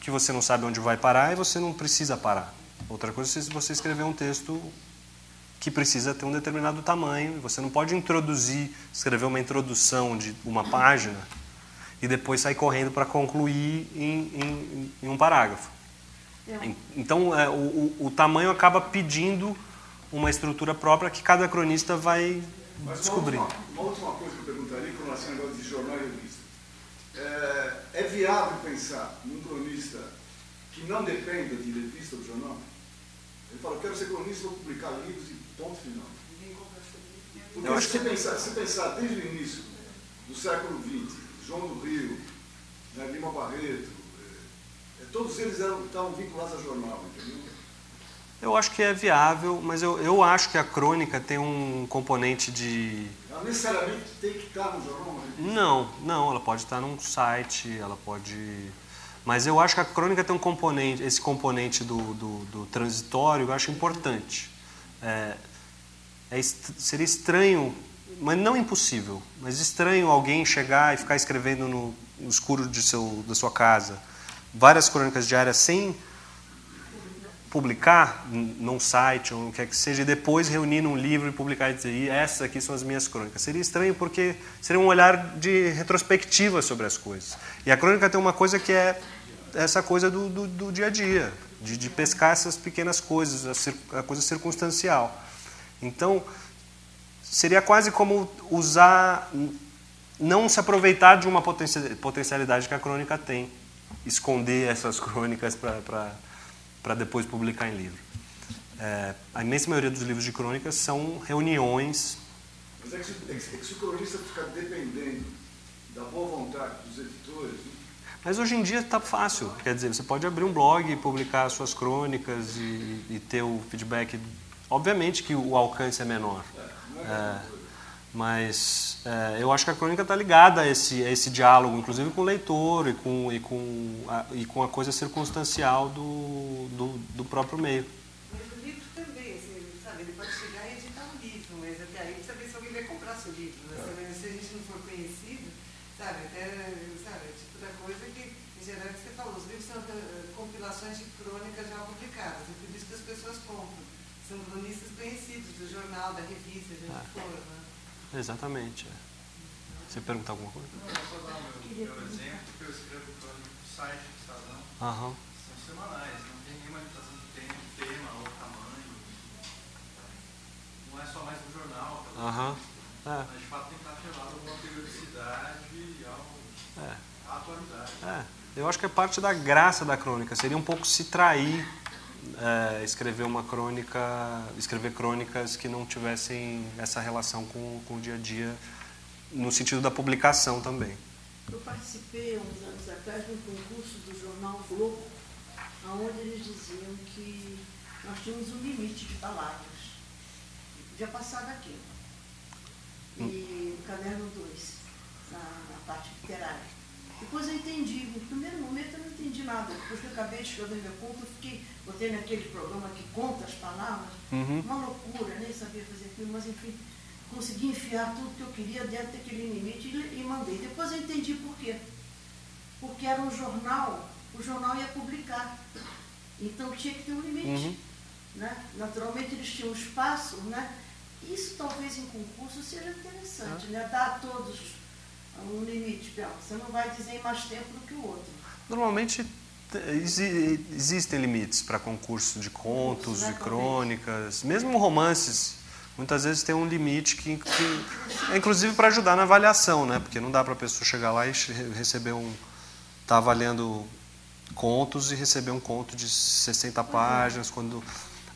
que você não sabe onde vai parar e você não precisa parar. Outra coisa é você escrever um texto que precisa ter um determinado tamanho e você não pode escrever uma introdução de uma página e depois sair correndo para concluir em um parágrafo. Então, o tamanho acaba pedindo uma estrutura própria que cada cronista vai descobrir.
Uma última coisa que eu perguntaria com relação ao negócio de jornal e revista. É viável pensar num cronista que não dependa de revista ou jornal? Ele fala, eu quero ser cronista, vou publicar livros e ponto final. Porque se pensar desde o início do século XX, João do Rio, Lima Barreto, todos eles estavam vinculados a jornal, entendeu?
Eu acho que é viável, mas eu acho que a crônica tem um componente de...
Ela necessariamente tem que estar no jornal?
Não, ela pode estar num site, ela pode... Mas eu acho que a crônica tem esse componente do transitório, eu acho importante. Seria estranho, mas não impossível, mas estranho alguém chegar e ficar escrevendo no escuro da sua casa várias crônicas diárias sem publicar num site ou o que quer que seja, e depois reunir num livro e publicar e dizer, essas aqui são as minhas crônicas. Seria estranho porque seria um olhar de retrospectiva sobre as coisas. E a crônica tem uma coisa que é essa coisa do dia a dia, de pescar essas pequenas coisas, a coisa circunstancial. Então, seria quase como não se aproveitar de uma potencialidade que a crônica tem, esconder essas crônicas para depois publicar em livro. A imensa maioria dos livros de crônicas são reuniões.
Mas é que se o cronista ficar dependendo da boa vontade dos editores...
Mas hoje em dia está fácil, quer dizer, você pode abrir um blog e publicar suas crônicas e ter o feedback. Obviamente que o alcance é menor, mas eu acho que a crônica está ligada a esse diálogo, inclusive com o leitor e com a coisa circunstancial do próprio meio.
Mas o livro também, assim, sabe, ele pode chegar e editar um livro, mas até aí precisa ver se alguém vai comprar seu livro. Né? Se a gente não for conhecido, sabe, tipo da coisa que, em geral, que você falou, os livros são compilações de crônicas já publicadas, e por isso que as pessoas compram. São cronistas conhecidos do jornal, da revista, de onde for, né?
Exatamente. Você ia perguntar alguma coisa?
Não, eu vou dar o meu exemplo, que eu escrevo crônica no site do Estadão. São semanais, não tem nenhuma limitação de tema ou tamanho. Não é só mais um jornal. Mas de fato tem que estar atrelado a alguma periodicidade e à atualidade.
Eu acho que é parte da graça da crônica. Seria um pouco se trair escrever crônicas que não tivessem essa relação com o dia a dia, no sentido da publicação também.
Eu participei, uns anos atrás, de um concurso do jornal Globo, onde eles diziam que nós tínhamos um limite de palavras. Podia passar daquilo. E o caderno 2, na parte literária. Depois eu entendi, no primeiro momento eu não entendi nada, depois que eu acabei de escrever meu conto, eu botei naquele programa que conta as palavras, uma loucura, nem sabia fazer aquilo, mas enfim, consegui enfiar tudo que eu queria dentro daquele limite e mandei. Depois eu entendi por quê. Porque era um jornal, o jornal ia publicar, então tinha que ter um limite. Né? Naturalmente eles tinham um espaço, né? Isso talvez em concurso seja interessante, né? Dar a todos um limite. Você não vai dizer em mais tempo do que o outro.
Normalmente existem limites para concurso de contos, de crônicas, mesmo romances. Muitas vezes tem um limite que é inclusive para ajudar na avaliação, né? Porque não dá para a pessoa chegar lá e receber tá avaliando contos e receber um conto de 60 páginas,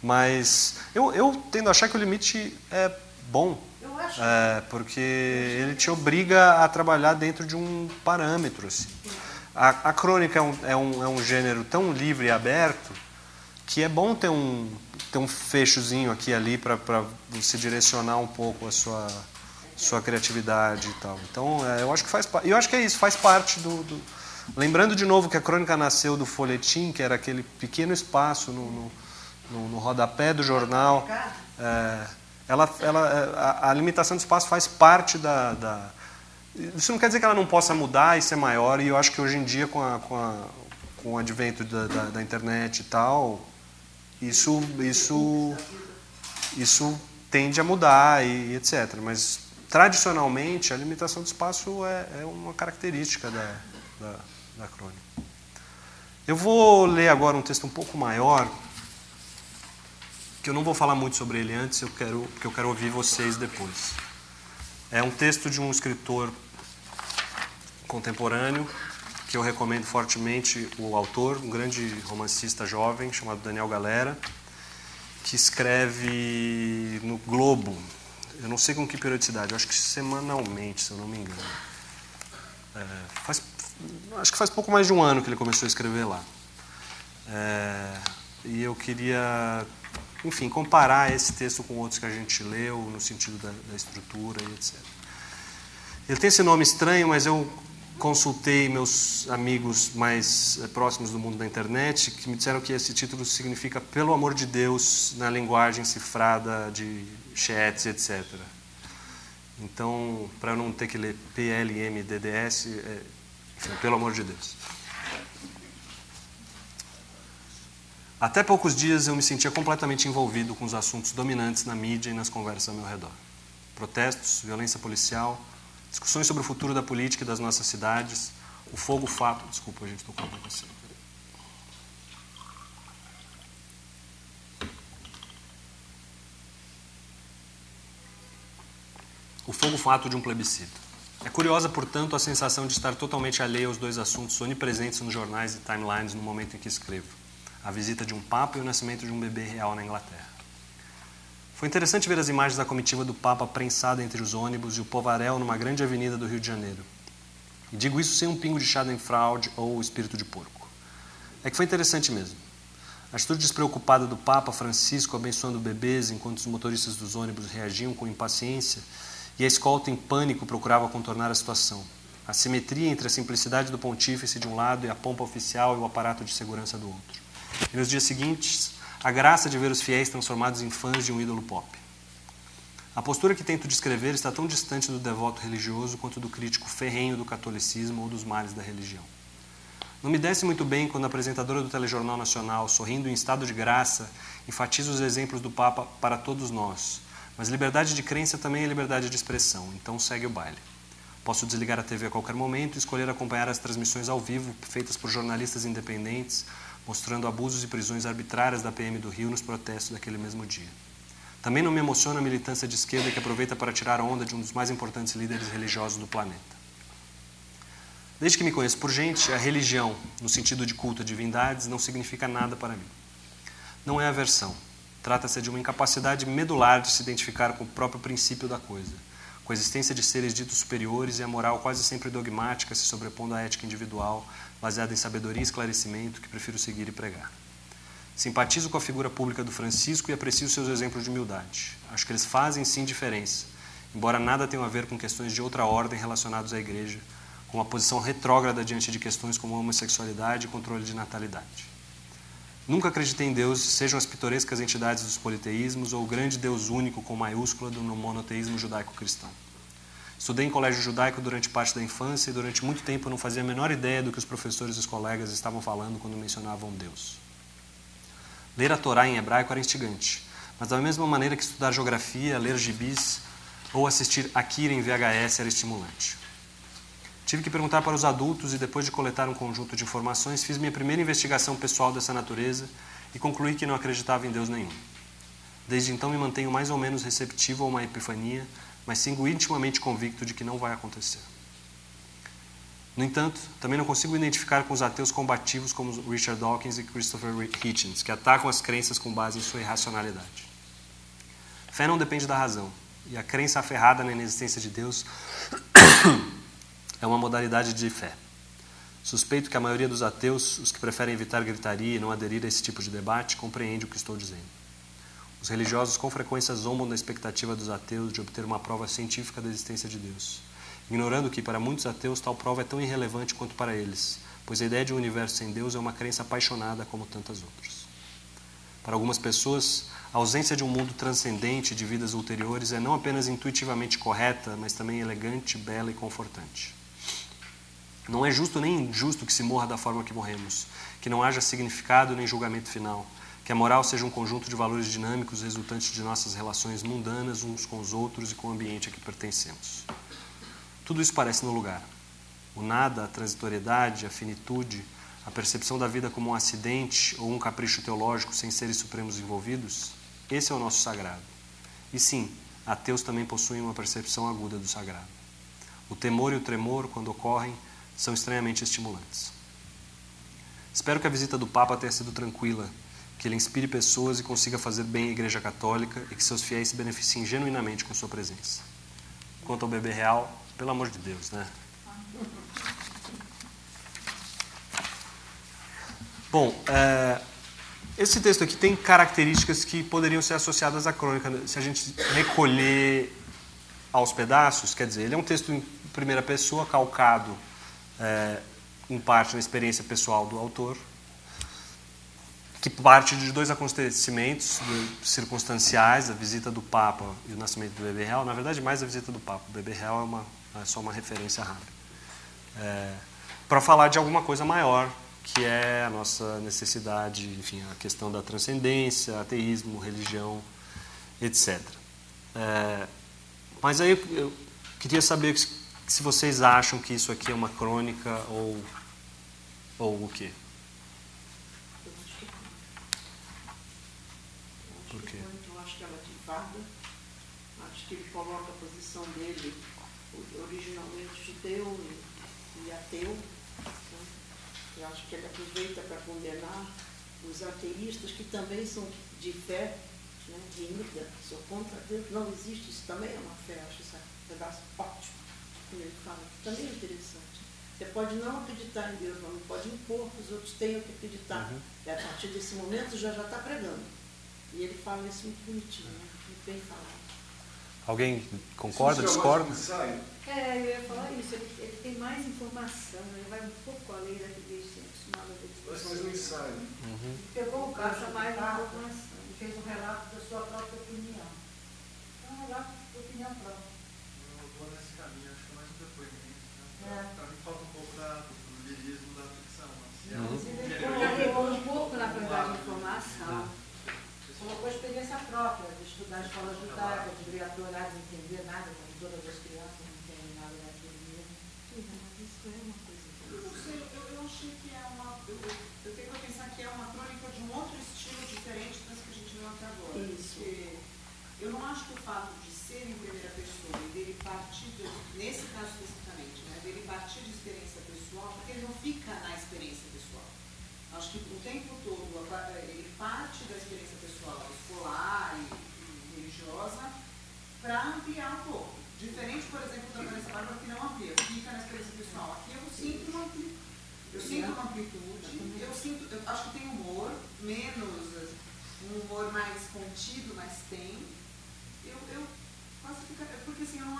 mas eu tendo a achar que o limite é bom, porque ele te obriga a trabalhar dentro de um parâmetro. Assim. A crônica é um gênero tão livre e aberto que é bom ter um fechozinho aqui e ali para você direcionar um pouco a sua criatividade e tal. Então, eu acho que eu acho que é isso, faz parte do... Lembrando de novo que a crônica nasceu do folhetim, que era aquele pequeno espaço no rodapé do jornal. A limitação do espaço faz parte da... Isso não quer dizer que ela não possa mudar e ser maior, e eu acho que hoje em dia, com o advento da internet e tal, isso tende a mudar e etc. Mas, tradicionalmente, a limitação do espaço é uma característica da crônica. Eu vou ler agora um texto um pouco maior, que eu não vou falar muito sobre ele antes, porque eu quero ouvir vocês depois. É um texto de um escritor contemporâneo, que eu recomendo fortemente, o autor, um grande romancista jovem, chamado Daniel Galera, que escreve no Globo, eu não sei com que periodicidade, eu acho que semanalmente, se eu não me engano. Acho que faz pouco mais de um ano que ele começou a escrever lá. E eu queria, enfim, comparar esse texto com outros que a gente leu, no sentido da estrutura e etc. Ele tem esse nome estranho, mas eu consultei meus amigos mais próximos do mundo da internet, que me disseram que esse título significa "Pelo amor de Deus", na linguagem cifrada de chats, etc. Então, para eu não ter que ler PLMDDS, enfim, "Pelo amor de Deus". Até poucos dias eu me sentia completamente envolvido com os assuntos dominantes na mídia e nas conversas ao meu redor. Protestos, violência policial, discussões sobre o futuro da política e das nossas cidades, o fogo-fato... Desculpa, gente, estou com uma coisa. O fogo-fato de um plebiscito. É curiosa, portanto, a sensação de estar totalmente alheio aos dois assuntos onipresentes nos jornais e timelines no momento em que escrevo: a visita de um papa e o nascimento de um bebê real na Inglaterra. Foi interessante ver as imagens da comitiva do Papa prensada entre os ônibus e o povaréu numa grande avenida do Rio de Janeiro. E digo isso sem um pingo de Schadenfreude ou espírito de porco. É que foi interessante mesmo. A atitude despreocupada do Papa Francisco abençoando bebês enquanto os motoristas dos ônibus reagiam com impaciência e a escolta em pânico procurava contornar a situação. A simetria entre a simplicidade do pontífice de um lado e a pompa oficial e o aparato de segurança do outro. E nos dias seguintes, a graça de ver os fiéis transformados em fãs de um ídolo pop. A postura que tento descrever está tão distante do devoto religioso quanto do crítico ferrenho do catolicismo ou dos males da religião. Não me desce muito bem quando a apresentadora do Telejornal Nacional, sorrindo em estado de graça, enfatiza os exemplos do Papa para todos nós. Mas liberdade de crença também é liberdade de expressão, então segue o baile. Posso desligar a TV a qualquer momento e escolher acompanhar as transmissões ao vivo feitas por jornalistas independentes, mostrando abusos e prisões arbitrárias da PM do Rio nos protestos daquele mesmo dia. Também não me emociona a militância de esquerda que aproveita para tirar onda de um dos mais importantes líderes religiosos do planeta. Desde que me conheço por gente, a religião, no sentido de culto a divindades, não significa nada para mim. Não é aversão. Trata-se de uma incapacidade medular de se identificar com o próprio princípio da coisa, com a existência de seres ditos superiores e a moral quase sempre dogmática se sobrepondo à ética individual, baseada em sabedoria e esclarecimento, que prefiro seguir e pregar. Simpatizo com a figura pública do Francisco e aprecio seus exemplos de humildade. Acho que eles fazem, sim, diferença, embora nada tenha a ver com questões de outra ordem relacionadas à igreja, com uma posição retrógrada diante de questões como homossexualidade e controle de natalidade. Nunca acreditei em Deus, sejam as pitorescas entidades dos politeísmos ou o grande Deus único com maiúscula do monoteísmo judaico-cristão. Estudei em colégio judaico durante parte da infância e durante muito tempo eu não fazia a menor ideia do que os professores e os colegas estavam falando quando mencionavam Deus. Ler a Torá em hebraico era instigante, mas da mesma maneira que estudar geografia, ler gibis ou assistir Akira em VHS era estimulante. Tive que perguntar para os adultos e depois de coletar um conjunto de informações, fiz minha primeira investigação pessoal dessa natureza e concluí que não acreditava em Deus nenhum. Desde então me mantenho mais ou menos receptivo a uma epifania, mas sigo intimamente convicto de que não vai acontecer. No entanto, também não consigo identificar com os ateus combativos como Richard Dawkins e Christopher Hitchens, que atacam as crenças com base em sua irracionalidade. Fé não depende da razão, e a crença aferrada na inexistência de Deus é uma modalidade de fé. Suspeito que a maioria dos ateus, os que preferem evitar gritaria e não aderir a esse tipo de debate, compreende o que estou dizendo. Os religiosos com frequência zombam da expectativa dos ateus de obter uma prova científica da existência de Deus, ignorando que, para muitos ateus, tal prova é tão irrelevante quanto para eles, pois a ideia de um universo sem Deus é uma crença apaixonada como tantas outras. Para algumas pessoas, a ausência de um mundo transcendente de vidas ulteriores é não apenas intuitivamente correta, mas também elegante, bela e confortante. Não é justo nem injusto que se morra da forma que morremos, que não haja significado nem julgamento final, que a moral seja um conjunto de valores dinâmicos resultantes de nossas relações mundanas uns com os outros e com o ambiente a que pertencemos. Tudo isso parece no lugar. O nada, a transitoriedade, a finitude, a percepção da vida como um acidente ou um capricho teológico sem seres supremos envolvidos, esse é o nosso sagrado. E sim, ateus também possuem uma percepção aguda do sagrado. O temor e o tremor, quando ocorrem, são estranhamente estimulantes. Espero que a visita do Papa tenha sido tranquila, que ele inspire pessoas e consiga fazer bem à Igreja Católica e que seus fiéis se beneficiem genuinamente com sua presença. Quanto ao bebê real, pelo amor de Deus, né? Bom, esse texto aqui tem características que poderiam ser associadas à crônica. Se a gente recolher aos pedaços, quer dizer, ele é um texto em primeira pessoa, calcado em parte na experiência pessoal do autor, que parte de dois acontecimentos circunstanciais, a visita do Papa e o nascimento do bebê real. Na verdade, mais a visita do Papa. O bebê real é só uma referência rápida. Para falar de alguma coisa maior, que é a nossa necessidade, enfim, a questão da transcendência, ateísmo, religião, etc. Mas aí eu queria saber se vocês acham que isso aqui é uma crônica ou o quê? Por quê?
Eu acho que ela divaga, acho que ele coloca a posição dele originalmente judeu e ateu. Né? Eu acho que ele aproveita para condenar os ateístas que também são de fé, né? De ida, sou contra Deus, não existe, isso também é uma fé, acho esse pedaço ótimo, como ele fala, também é interessante. Você pode não acreditar em Deus, mas não pode impor que os outros tenham que acreditar. E a partir desse momento já está pregando. E ele fala isso muito bonitinho, né? Muito bem falado.
Alguém concorda, discorda?
Eu ia falar isso, ele tem mais informação, ele vai um pouco além daquele que a gente é acostumado a ver.
Mas um ensaio.
Pegou o caso
Passa mais
mais
informação.
e fez um relato da sua própria opinião. É um relato da opinião própria.
Eu vou nesse caminho, acho que é mais um depoimento. Para mim falta um pouco do lirismo da ficção.
Ele carregou um pouco, na verdade, de informação.
Colocou a experiência própria de estudar a escola judaica, de ler a Torá, de entender nada, como todas as crianças não entendem nada daquele livro.
Isso é uma coisa
Eu não sei, eu achei que é uma... Eu tenho que pensar que é uma crônica de um outro estilo diferente das que a gente viu até agora.
Isso.
Porque eu não acho que o fato de ser em primeira pessoa e dele partir, nesse caso especificamente, né, dele partir de experiência pessoal, porque ele não fica na experiência pessoal. Acho que o tempo todo ele parte da experiência pessoal escolar e religiosa para ampliar um pouco. Diferente, por exemplo, da Vanessa Bárbara, que não amplia, fica na experiência pessoal. Aqui eu sinto uma amplitude, eu acho que tem humor, menos, um humor mais contido, mas tem. Eu quase fico, porque assim, eu não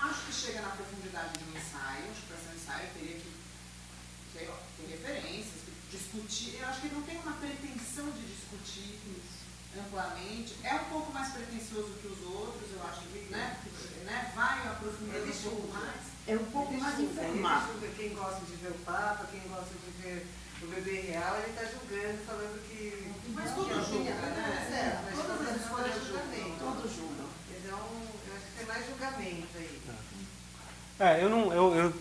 chega na profundidade de um ensaio. Acho que para ser um ensaio eu teria que ter referências, discutir. Eu acho que ele não tem uma pretensão de discutir amplamente. É um pouco mais pretensioso que os outros, eu acho que, né? Vai aprofundando um pouco mais.
É um pouco mais informado.
Quem gosta de ver o Papa, quem gosta de ver o bebê real, ele está julgando, falando que...
Mas tudo julga, né?
Mas
todas as escolhas julgam.
Todos julgam.
Então, eu acho que tem mais julgamento aí.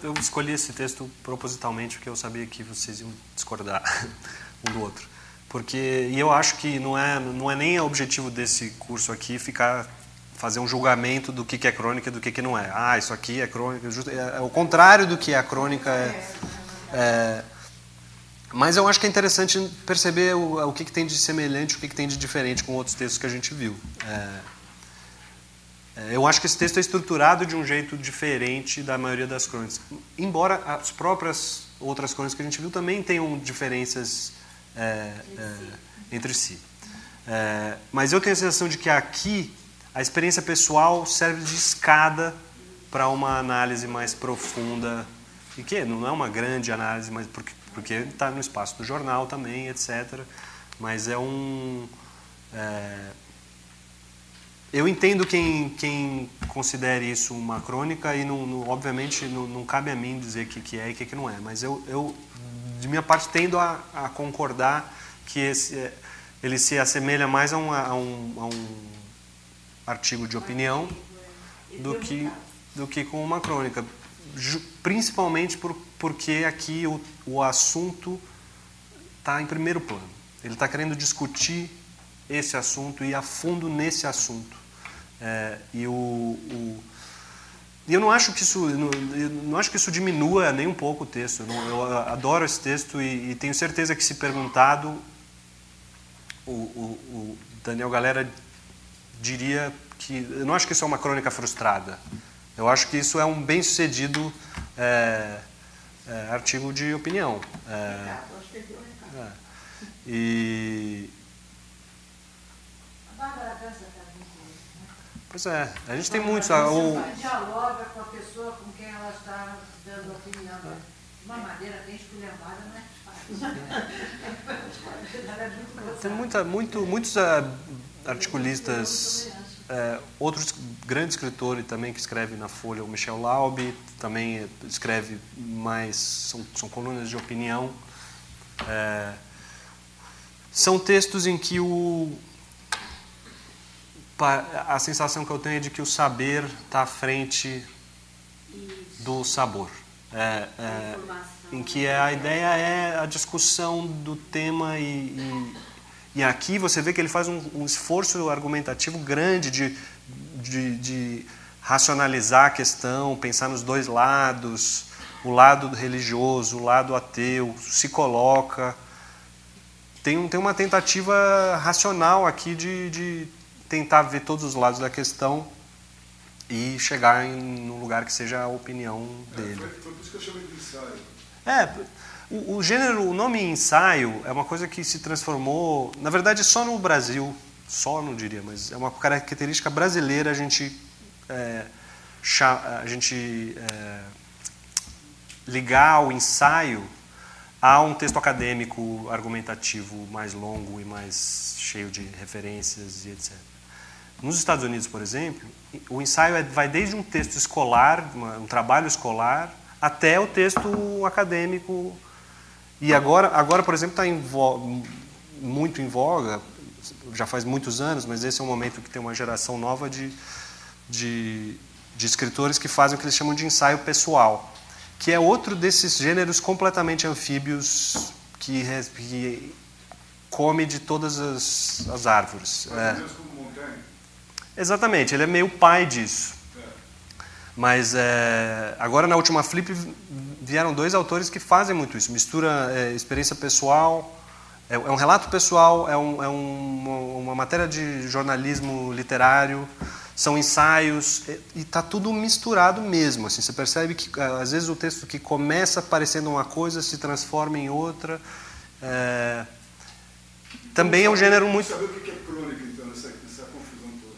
Eu escolhi esse texto propositalmente porque eu sabia que vocês iam discordar um do outro. E eu acho que não é nem o objetivo desse curso aqui fazer um julgamento do que é crônica e do que não é. Isso aqui é crônica. É o contrário do que a crônica é. Mas eu acho que é interessante perceber o que tem de semelhante, o que tem de diferente com outros textos que a gente viu. Eu acho que esse texto é estruturado de um jeito diferente da maioria das crônicas. Embora as próprias outras crônicas que a gente viu também tenham diferenças entre si. Mas eu tenho a sensação de que aqui a experiência pessoal serve de escada para uma análise mais profunda, e que não é uma grande análise, mas porque está no espaço do jornal também, etc. Mas eu entendo quem considere isso uma crônica e, obviamente, não cabe a mim dizer o que é e o que não é. Mas eu, de minha parte, tendo a concordar que ele se assemelha mais a um artigo de opinião do que com uma crônica. Principalmente porque aqui o assunto está em primeiro plano. Ele está querendo discutir esse assunto e ir a fundo nesse assunto. E eu não acho que isso diminua nem um pouco o texto. Eu adoro esse texto e tenho certeza que, se perguntado, o Daniel Galera diria que... Eu não acho que isso é uma crônica frustrada. Eu acho que isso é um bem-sucedido artigo de opinião. E...
A Bárbara Gans está muito.
Pois é, a gente tem muitos...
Dialoga com a pessoa com quem ela está dando opinião. De uma maneira bem esculhambada, não é fácil.
Tem muitos articulistas, outros grandes escritores também que escrevem na Folha, o Michel Laube também escreve mais, são colunas de opinião. São textos em que a sensação que eu tenho é de que o saber está à frente do sabor. Em que a ideia é a discussão do tema e aqui você vê que ele faz um esforço argumentativo grande de racionalizar a questão, pensar nos dois lados, o lado religioso, o lado ateu, se coloca. Tem uma tentativa racional aqui de tentar ver todos os lados da questão e chegar num lugar que seja a opinião dele.
Foi por isso que eu chamei de ensaio.
O gênero, o nome ensaio é uma coisa que se transformou, na verdade, só no Brasil, só não diria, mas é uma característica brasileira a gente ligar o ensaio a um texto acadêmico argumentativo mais longo e mais cheio de referências e etc. Nos Estados Unidos, por exemplo, o ensaio vai desde um texto escolar, um trabalho escolar, até o texto acadêmico. E agora por exemplo, está muito em voga, já faz muitos anos, mas esse é um momento que tem uma geração nova de escritores que fazem o que eles chamam de ensaio pessoal, que é outro desses gêneros completamente anfíbios que come de todas as árvores.
Como Montaigne.
Exatamente, ele é meio pai disso. Mas agora, na última Flip, vieram dois autores que fazem muito isso. Mistura experiência pessoal, é um relato pessoal, é uma matéria de jornalismo literário, são ensaios, e está tudo misturado mesmo. Assim, você percebe que, às vezes, o texto que começa parecendo uma coisa se transforma em outra. Também é um gênero muito...
Saber o que é crônica, então, nessa confusão toda?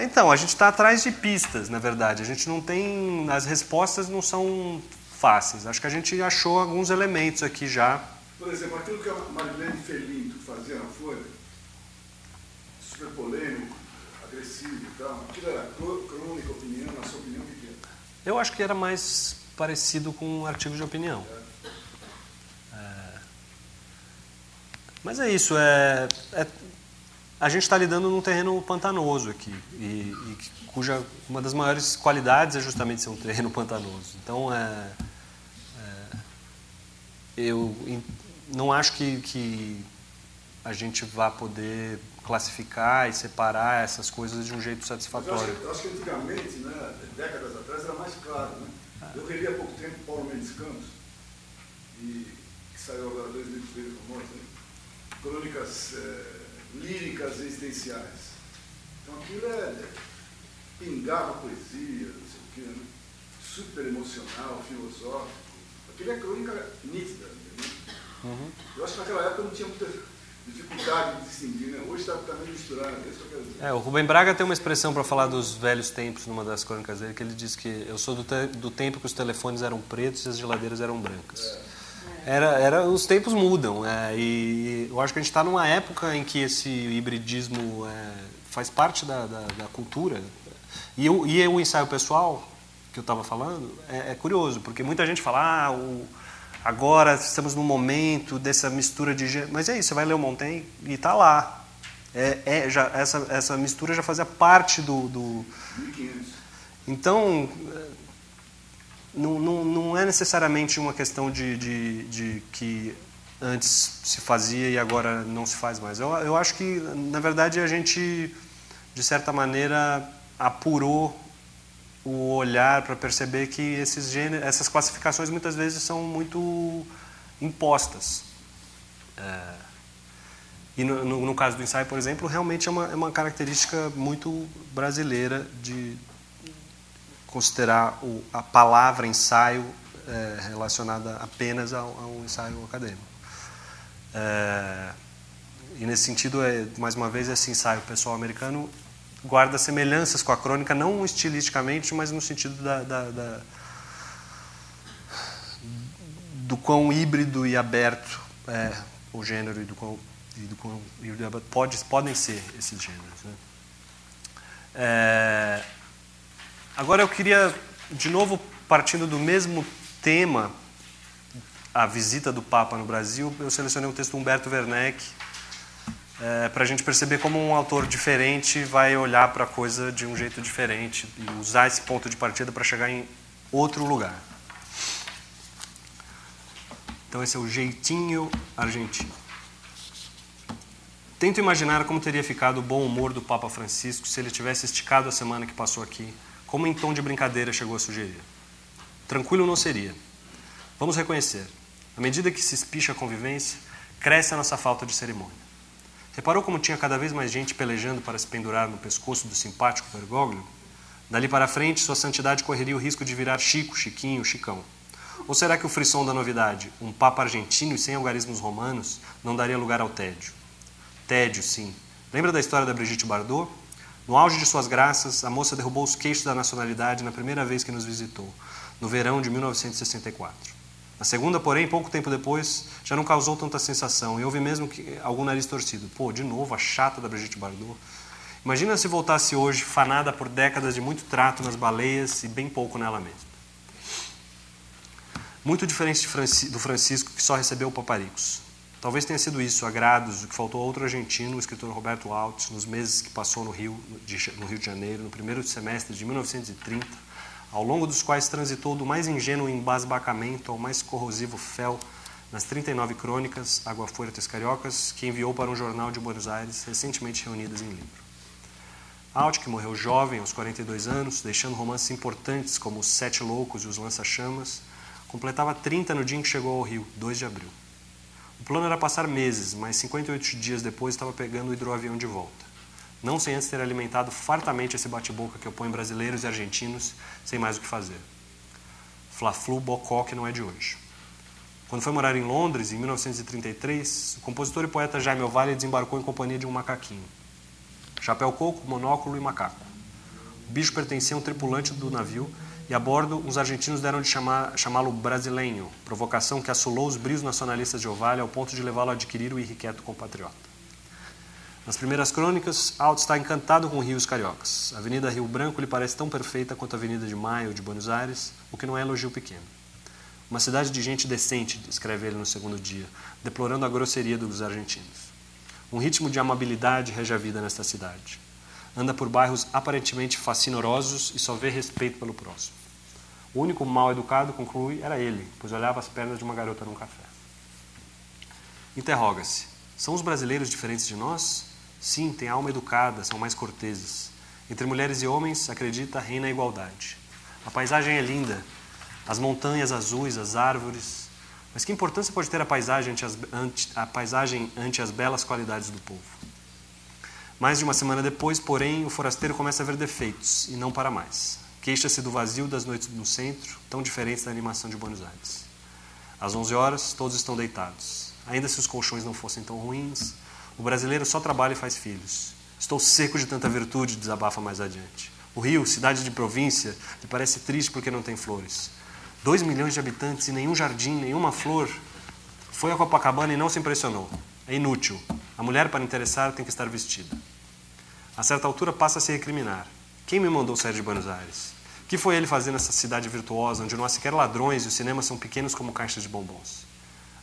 Então, a gente está atrás de pistas, na verdade. A gente não tem... As respostas não são fáceis. Acho que a gente achou alguns elementos aqui já.
Por exemplo, aquilo que a Marilene Felinto fazia na Folha, super polêmico, agressivo e tal, aquilo era crônica, opinião, na sua opinião, o que é?
Eu acho que era mais parecido com um artigo de opinião. Mas é isso, a gente está lidando num terreno pantanoso aqui, cuja uma das maiores qualidades é justamente ser um terreno pantanoso. Então, eu não acho que a gente vá poder classificar e separar essas coisas de um jeito satisfatório.
Eu acho que antigamente, né, décadas atrás, era mais claro. Né? Eu reli há pouco tempo Paulo Mendes Campos, que saiu agora 2 livros dele famosos, né? Crônicas líricas existenciais. Então aquilo pingava poesia, não sei o quê, né? Super emocional, filosófico. Aquilo é crônica nítida. Né? Uhum. Eu acho que naquela época não tinha muita dificuldade de distinguir, né? Hoje está meio misturado, é isso que eu quero dizer.
O Rubem Braga tem uma expressão para falar dos velhos tempos numa das crônicas dele, que ele diz que eu sou do tempo que os telefones eram pretos e as geladeiras eram brancas. Os tempos mudam, e eu acho que a gente está numa época em que esse hibridismo faz parte da cultura. E o ensaio pessoal, que eu estava falando, é curioso, porque muita gente fala, agora estamos num momento dessa mistura de gênero. Mas é isso, você vai ler o Montaigne e está lá. Essa mistura já fazia parte do... Então... Não é necessariamente uma questão de que antes se fazia e agora não se faz mais. Eu acho que, na verdade, a gente, de certa maneira, apurou o olhar para perceber que essas classificações muitas vezes são muito impostas. E no caso do ensaio, por exemplo, realmente é uma característica muito brasileira de considerar a palavra ensaio relacionada apenas ao ensaio acadêmico. E nesse sentido, mais uma vez, esse ensaio pessoal americano guarda semelhanças com a crônica, não estilisticamente, mas no sentido do quão híbrido e aberto é o gênero e do quão híbrido e aberto podem ser esses gêneros. Né? Agora eu queria, de novo, partindo do mesmo tema, a visita do Papa no Brasil, eu selecionei um texto do Humberto Werneck, para a gente perceber como um autor diferente vai olhar para a coisa de um jeito diferente e usar esse ponto de partida para chegar em outro lugar. Então esse é o jeitinho argentino. Tento imaginar como teria ficado o bom humor do Papa Francisco se ele tivesse esticado a semana que passou aqui, como em tom de brincadeira chegou a sugerir. Tranquilo não seria. Vamos reconhecer. À medida que se espicha a convivência, cresce a nossa falta de cerimônia. Reparou como tinha cada vez mais gente pelejando para se pendurar no pescoço do simpático Bergoglio? Dali para frente, sua santidade correria o risco de virar Chico, Chiquinho, Chicão. Ou será que o frisson da novidade, um papa argentino e sem algarismos romanos, não daria lugar ao tédio? Tédio, sim. Lembra da história da Brigitte Bardot? No auge de suas graças, a moça derrubou os queixos da nacionalidade na primeira vez que nos visitou, no verão de 1964. Na segunda, porém, pouco tempo depois, já não causou tanta sensação, e houve mesmo algum nariz torcido. Pô, de novo, a chata da Brigitte Bardot. Imagina se voltasse hoje, fanada por décadas de muito trato nas baleias e bem pouco nela mesma. Muito diferente do Francisco, que só recebeu paparicos. Talvez tenha sido isso, agrados, o que faltou a outro argentino, o escritor Roberto Altos, nos meses que passou no Rio de Janeiro, no primeiro semestre de 1930, ao longo dos quais transitou do mais ingênuo embasbacamento ao mais corrosivo fel nas 39 crônicas aguafuertes cariocas que enviou para um jornal de Buenos Aires, recentemente reunidas em livro. Alt, que morreu jovem, aos 42 anos, deixando romances importantes como Os Sete Loucos e Os Lança-Chamas, completava 30 no dia em que chegou ao Rio, 2 de abril. O plano era passar meses, mas 58 dias depois estava pegando o hidroavião de volta. Não sem antes ter alimentado fartamente esse bate-boca que opõe brasileiros e argentinos sem mais o que fazer. Fla-flu bocó que não é de hoje. Quando foi morar em Londres, em 1933, o compositor e poeta Jaime Ovalle desembarcou em companhia de um macaquinho. chapéu coco, monóculo e macaco. O bicho pertencia a um tripulante do navio e a bordo os argentinos deram de chamá-lo brasileño, provocação que assolou os brios nacionalistas de Ovalle ao ponto de levá-lo a adquirir o irrequieto compatriota. Nas primeiras crônicas, Alt está encantado com rios cariocas. A Avenida Rio Branco lhe parece tão perfeita quanto a Avenida de Maio de Buenos Aires, o que não é elogio pequeno. Uma cidade de gente decente, escreve ele no segundo dia, deplorando a grosseria dos argentinos. Um ritmo de amabilidade rege a vida nesta cidade. Anda por bairros aparentemente fascinorosos e só vê respeito pelo próximo. O único mal educado, conclui, era ele, pois olhava as pernas de uma garota num café. Interroga-se: são os brasileiros diferentes de nós? Sim, têm alma educada, são mais corteses. Entre mulheres e homens, acredita, reina a igualdade. A paisagem é linda, as montanhas azuis, as árvores. Mas que importância pode ter a paisagem ante as belas qualidades do povo? Mais de uma semana depois, porém, o forasteiro começa a ver defeitos, e não para mais. Queixa-se do vazio das noites no centro, tão diferentes da animação de Buenos Aires. Às 11 horas, todos estão deitados. Ainda se os colchões não fossem tão ruins, o brasileiro só trabalha e faz filhos. Estou seco de tanta virtude, desabafa mais adiante. O Rio, cidade de província, lhe parece triste porque não tem flores. 2 milhões de habitantes e nenhum jardim, nenhuma flor. Foi a Copacabana e não se impressionou. É inútil. A mulher, para interessar, tem que estar vestida. A certa altura passa a se recriminar. Quem me mandou sair de Buenos Aires? O que foi ele fazer nessa cidade virtuosa, onde não há sequer ladrões e os cinemas são pequenos como caixas de bombons?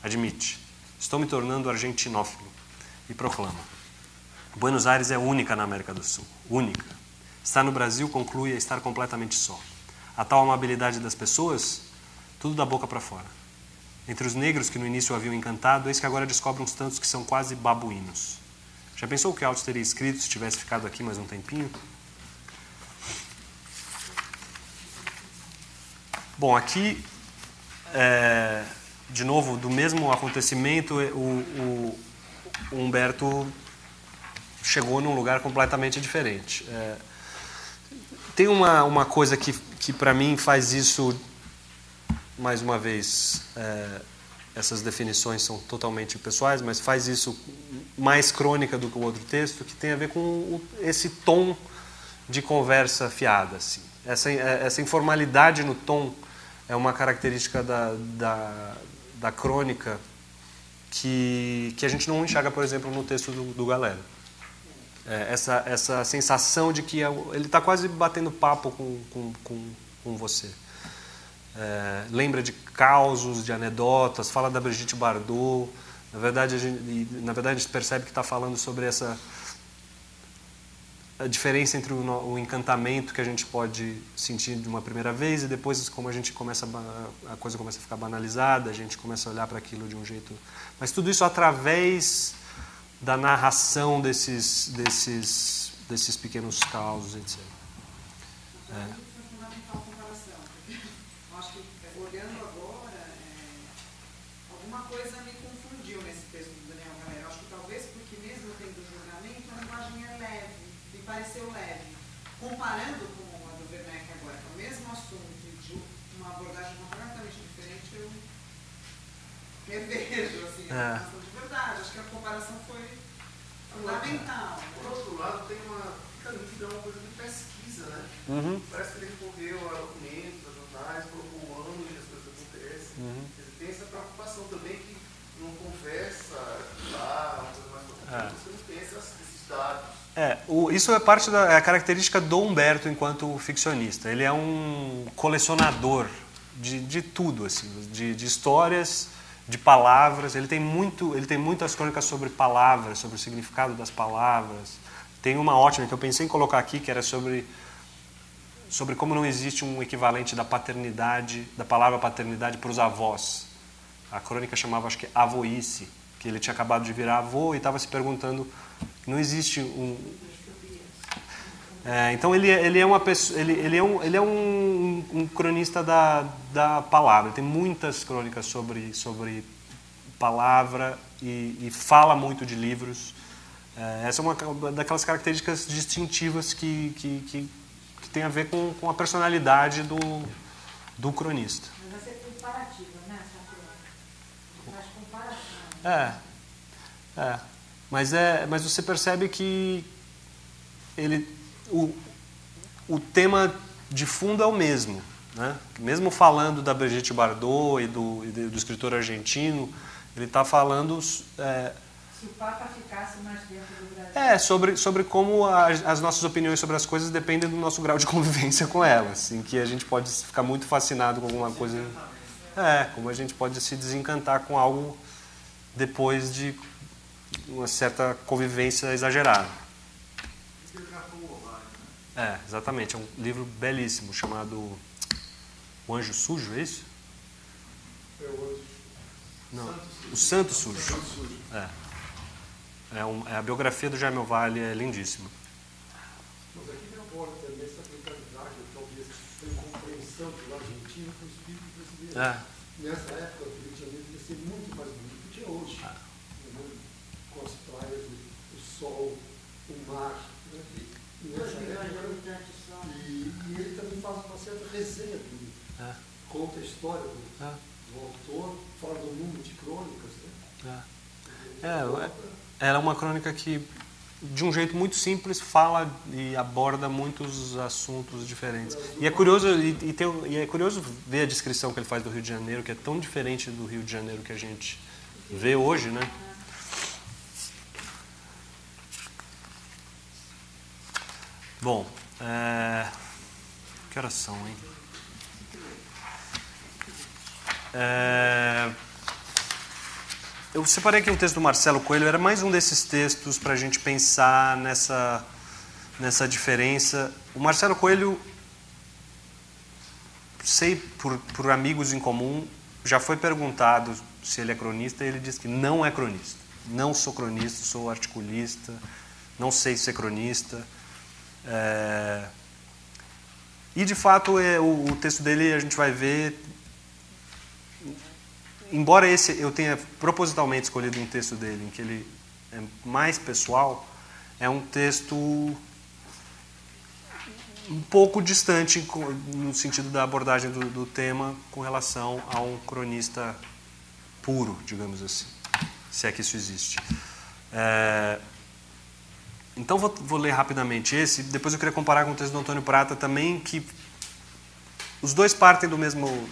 Admite: estou me tornando argentinófilo. E proclama: Buenos Aires é única na América do Sul. Única. Estar no Brasil, conclui, é estar completamente só. A tal amabilidade das pessoas, tudo da boca para fora. Entre os negros que no início o haviam encantado, eis que agora descobre uns tantos que são quase babuínos. Já pensou o que Alt teria escrito se tivesse ficado aqui mais um tempinho? Bom, aqui, de novo, do mesmo acontecimento, o Humberto chegou num lugar completamente diferente. Tem uma coisa que para mim faz isso, mais uma vez, essas definições são totalmente pessoais, mas faz isso mais crônica do que o outro texto, que tem a ver com esse tom de conversa fiada. Assim. Essa informalidade no tom é uma característica da crônica que a gente não enxerga, por exemplo, no texto do Galera. Essa sensação de que ele está quase batendo papo com você. Lembra de causos, de anedotas, fala da Brigitte Bardot. Na verdade, a gente percebe que está falando sobre a diferença entre o encantamento que a gente pode sentir de uma primeira vez e depois, como a coisa começa a ficar banalizada, a gente começa a olhar para aquilo de um jeito... Mas tudo isso através da narração desses pequenos causos, etc.
Alguma coisa me confundiu nesse texto do Daniel Galera. Acho que talvez porque mesmo tendo julgamento, a linguagem é leve, me pareceu leve. Comparando com a do Werneck agora, que é o mesmo assunto, de uma abordagem completamente diferente, eu revejo assim, a questão de verdade. Acho que a comparação foi fundamental.
Por outro lado, tem uma coisa de pesquisa, né? Parece que ele recorreu a documentos, a jornais, colocou o ano e as coisas acontecem. Tem essa preocupação também que numa conversa lá, uma coisa mais profunda, você não tem esses dados.
Isso é parte da característica do Humberto enquanto ficcionista. Ele é um colecionador de tudo, assim, de histórias, de palavras. Ele tem muitas crônicas sobre palavras, sobre o significado das palavras. Tem uma ótima que eu pensei em colocar aqui, que era sobre como não existe um equivalente da paternidade, da palavra paternidade para os avós. A crônica chamava, acho que, avoice, que ele tinha acabado de virar avô e estava se perguntando, não existe um... então ele é uma pessoa, ele é um cronista da palavra. Ele tem muitas crônicas sobre palavra e fala muito de livros. Essa é uma daquelas características distintivas que tem a ver com a personalidade do cronista.
Mas vai ser comparativa, né, essa crônica? Faz comparação.
Mas você percebe que o tema de fundo é o mesmo, né? Mesmo falando da Brigitte Bardot e do escritor argentino, ele está falando...
Se o Papa ficasse mais dentro do Brasil.
Sobre como as nossas opiniões sobre as coisas dependem do nosso grau de convivência com elas, em que a gente pode ficar muito fascinado com alguma coisa... como a gente pode se desencantar com algo depois de uma certa convivência exagerada. Exatamente. É um livro belíssimo, chamado O Anjo Sujo, é isso? Não, O Santo Sujo. É a biografia do Jaime Ovalle, é lindíssima.
Mas aqui me aborda também essa mentalidade, talvez, essa incompreensão do argentino com o espírito brasileiro. Nessa época, o Rio de Janeiro devia ser muito mais bonito do que é hoje. Com as praias, o sol, o mar. Né? Nessa época, e ele também faz uma certa resenha do livro. Conta a história do autor, fala do número de crônicas. Né?
Ela é uma crônica que, de um jeito muito simples, fala e aborda muitos assuntos diferentes. E é curioso, é curioso ver a descrição que ele faz do Rio de Janeiro, que é tão diferente do Rio de Janeiro que a gente vê hoje, né? Bom, que horas são, hein? Eu separei aqui um texto do Marcelo Coelho, era mais um desses textos para a gente pensar nessa diferença. O Marcelo Coelho, sei por amigos em comum, já foi perguntado se ele é cronista e ele disse que não é cronista. Não sou cronista, sou articulista, não sei ser cronista. E, de fato, o texto dele a gente vai ver... Embora eu tenha propositalmente escolhido um texto dele em que ele é mais pessoal, é um texto um pouco distante no sentido da abordagem do tema com relação a um cronista puro, digamos assim, se é que isso existe. Então vou ler rapidamente esse, depois eu queria comparar com o texto do Antônio Prata também, que os dois partem do mesmo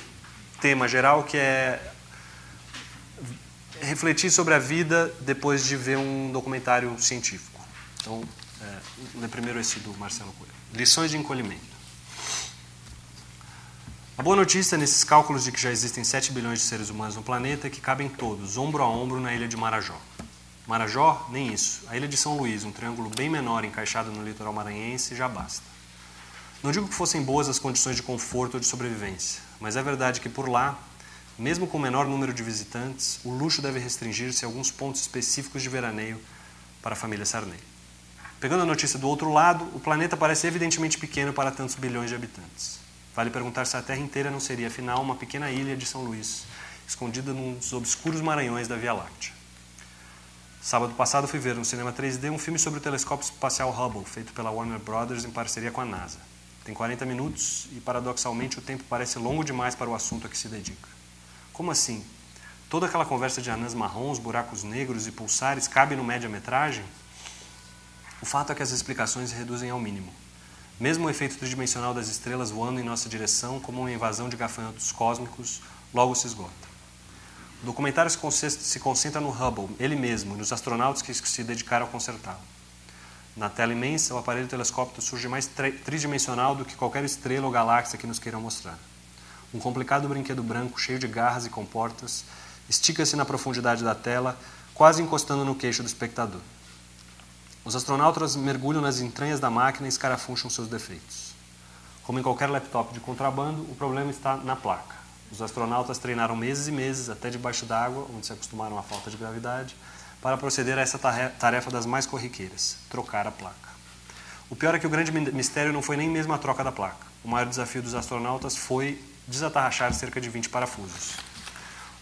tema geral, que é refletir sobre a vida depois de ver um documentário científico. Então, vou ler primeiro esse do Marcelo Coelho. Lições de encolhimento. A boa notícia nesses cálculos de que já existem 7 bilhões de seres humanos no planeta é que cabem todos, ombro a ombro, na ilha de Marajó. Marajó, nem isso. A ilha de São Luís, um triângulo bem menor encaixado no litoral maranhense, já basta. Não digo que fossem boas as condições de conforto ou de sobrevivência, mas é verdade que por lá, mesmo com o menor número de visitantes, o luxo deve restringir-se a alguns pontos específicos de veraneio para a família Sarney. Pegando a notícia do outro lado, o planeta parece evidentemente pequeno para tantos bilhões de habitantes. Vale perguntar se a Terra inteira não seria, afinal, uma pequena ilha de São Luís, escondida nos obscuros maranhões da Via Láctea. Sábado passado fui ver no cinema 3D um filme sobre o telescópio espacial Hubble, feito pela Warner Brothers em parceria com a NASA. Tem 40 minutos e, paradoxalmente, o tempo parece longo demais para o assunto a que se dedica. Como assim? Toda aquela conversa de anãs marrons, buracos negros e pulsares cabe no média-metragem? O fato é que as explicações se reduzem ao mínimo. Mesmo o efeito tridimensional das estrelas voando em nossa direção, como uma invasão de gafanhotos cósmicos, logo se esgota. O documentário se concentra no Hubble, ele mesmo, e nos astronautas que se dedicaram a consertá-lo. Na tela imensa, o aparelho telescópio surge mais tridimensional do que qualquer estrela ou galáxia que nos queiram mostrar. Um complicado brinquedo branco, cheio de garras e comportas, estica-se na profundidade da tela, quase encostando no queixo do espectador. Os astronautas mergulham nas entranhas da máquina e escarafuncham seus defeitos. Como em qualquer laptop de contrabando, o problema está na placa. Os astronautas treinaram meses e meses, até debaixo d'água, onde se acostumaram à falta de gravidade, para proceder a essa tarefa das mais corriqueiras, trocar a placa. O pior é que o grande mistério não foi nem mesmo a troca da placa. O maior desafio dos astronautas foi desatarrachar cerca de 20 parafusos.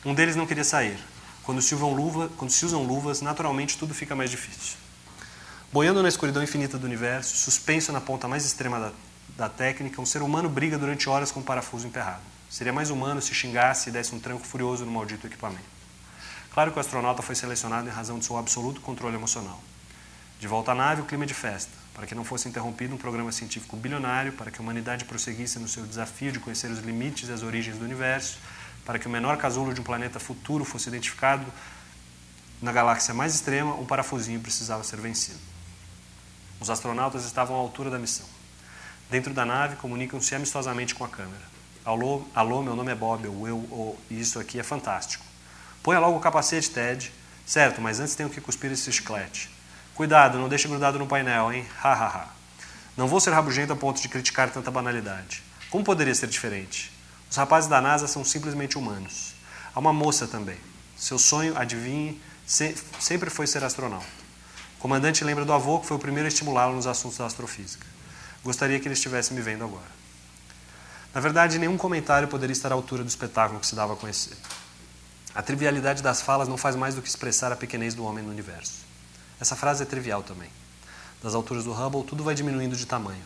Um deles não queria sair. Quando se usam luvas, naturalmente tudo fica mais difícil. Boiando na escuridão infinita do universo, suspenso na ponta mais extrema da técnica, um ser humano briga durante horas com um parafuso emperrado. Seria mais humano se xingasse e desse um tranco furioso no maldito equipamento. Claro que o astronauta foi selecionado em razão de seu absoluto controle emocional. De volta à nave, o clima é de festa. para que não fosse interrompido um programa científico bilionário, para que a humanidade prosseguisse no seu desafio de conhecer os limites e as origens do universo, para que o menor casulo de um planeta futuro fosse identificado na galáxia mais extrema, um parafusinho precisava ser vencido. Os astronautas estavam à altura da missão. Dentro da nave, comunicam-se amistosamente com a câmera. Alô, meu nome é Bob, e isso aqui é fantástico. Ponha logo o capacete, Ted. Certo, mas antes tenho que cuspir esse chiclete. Cuidado, não deixe grudado no painel, hein? Ha, ha, ha. Não vou ser rabugento a ponto de criticar tanta banalidade. Como poderia ser diferente? Os rapazes da NASA são simplesmente humanos. Há uma moça também. Seu sonho, adivinhe, sempre foi ser astronauta. O comandante lembra do avô, que foi o primeiro a estimulá-lo nos assuntos da astrofísica. Gostaria que ele estivesse me vendo agora. Na verdade, nenhum comentário poderia estar à altura do espetáculo que se dava a conhecer. A trivialidade das falas não faz mais do que expressar a pequenez do homem no universo. Essa frase é trivial também. Das alturas do Hubble, tudo vai diminuindo de tamanho.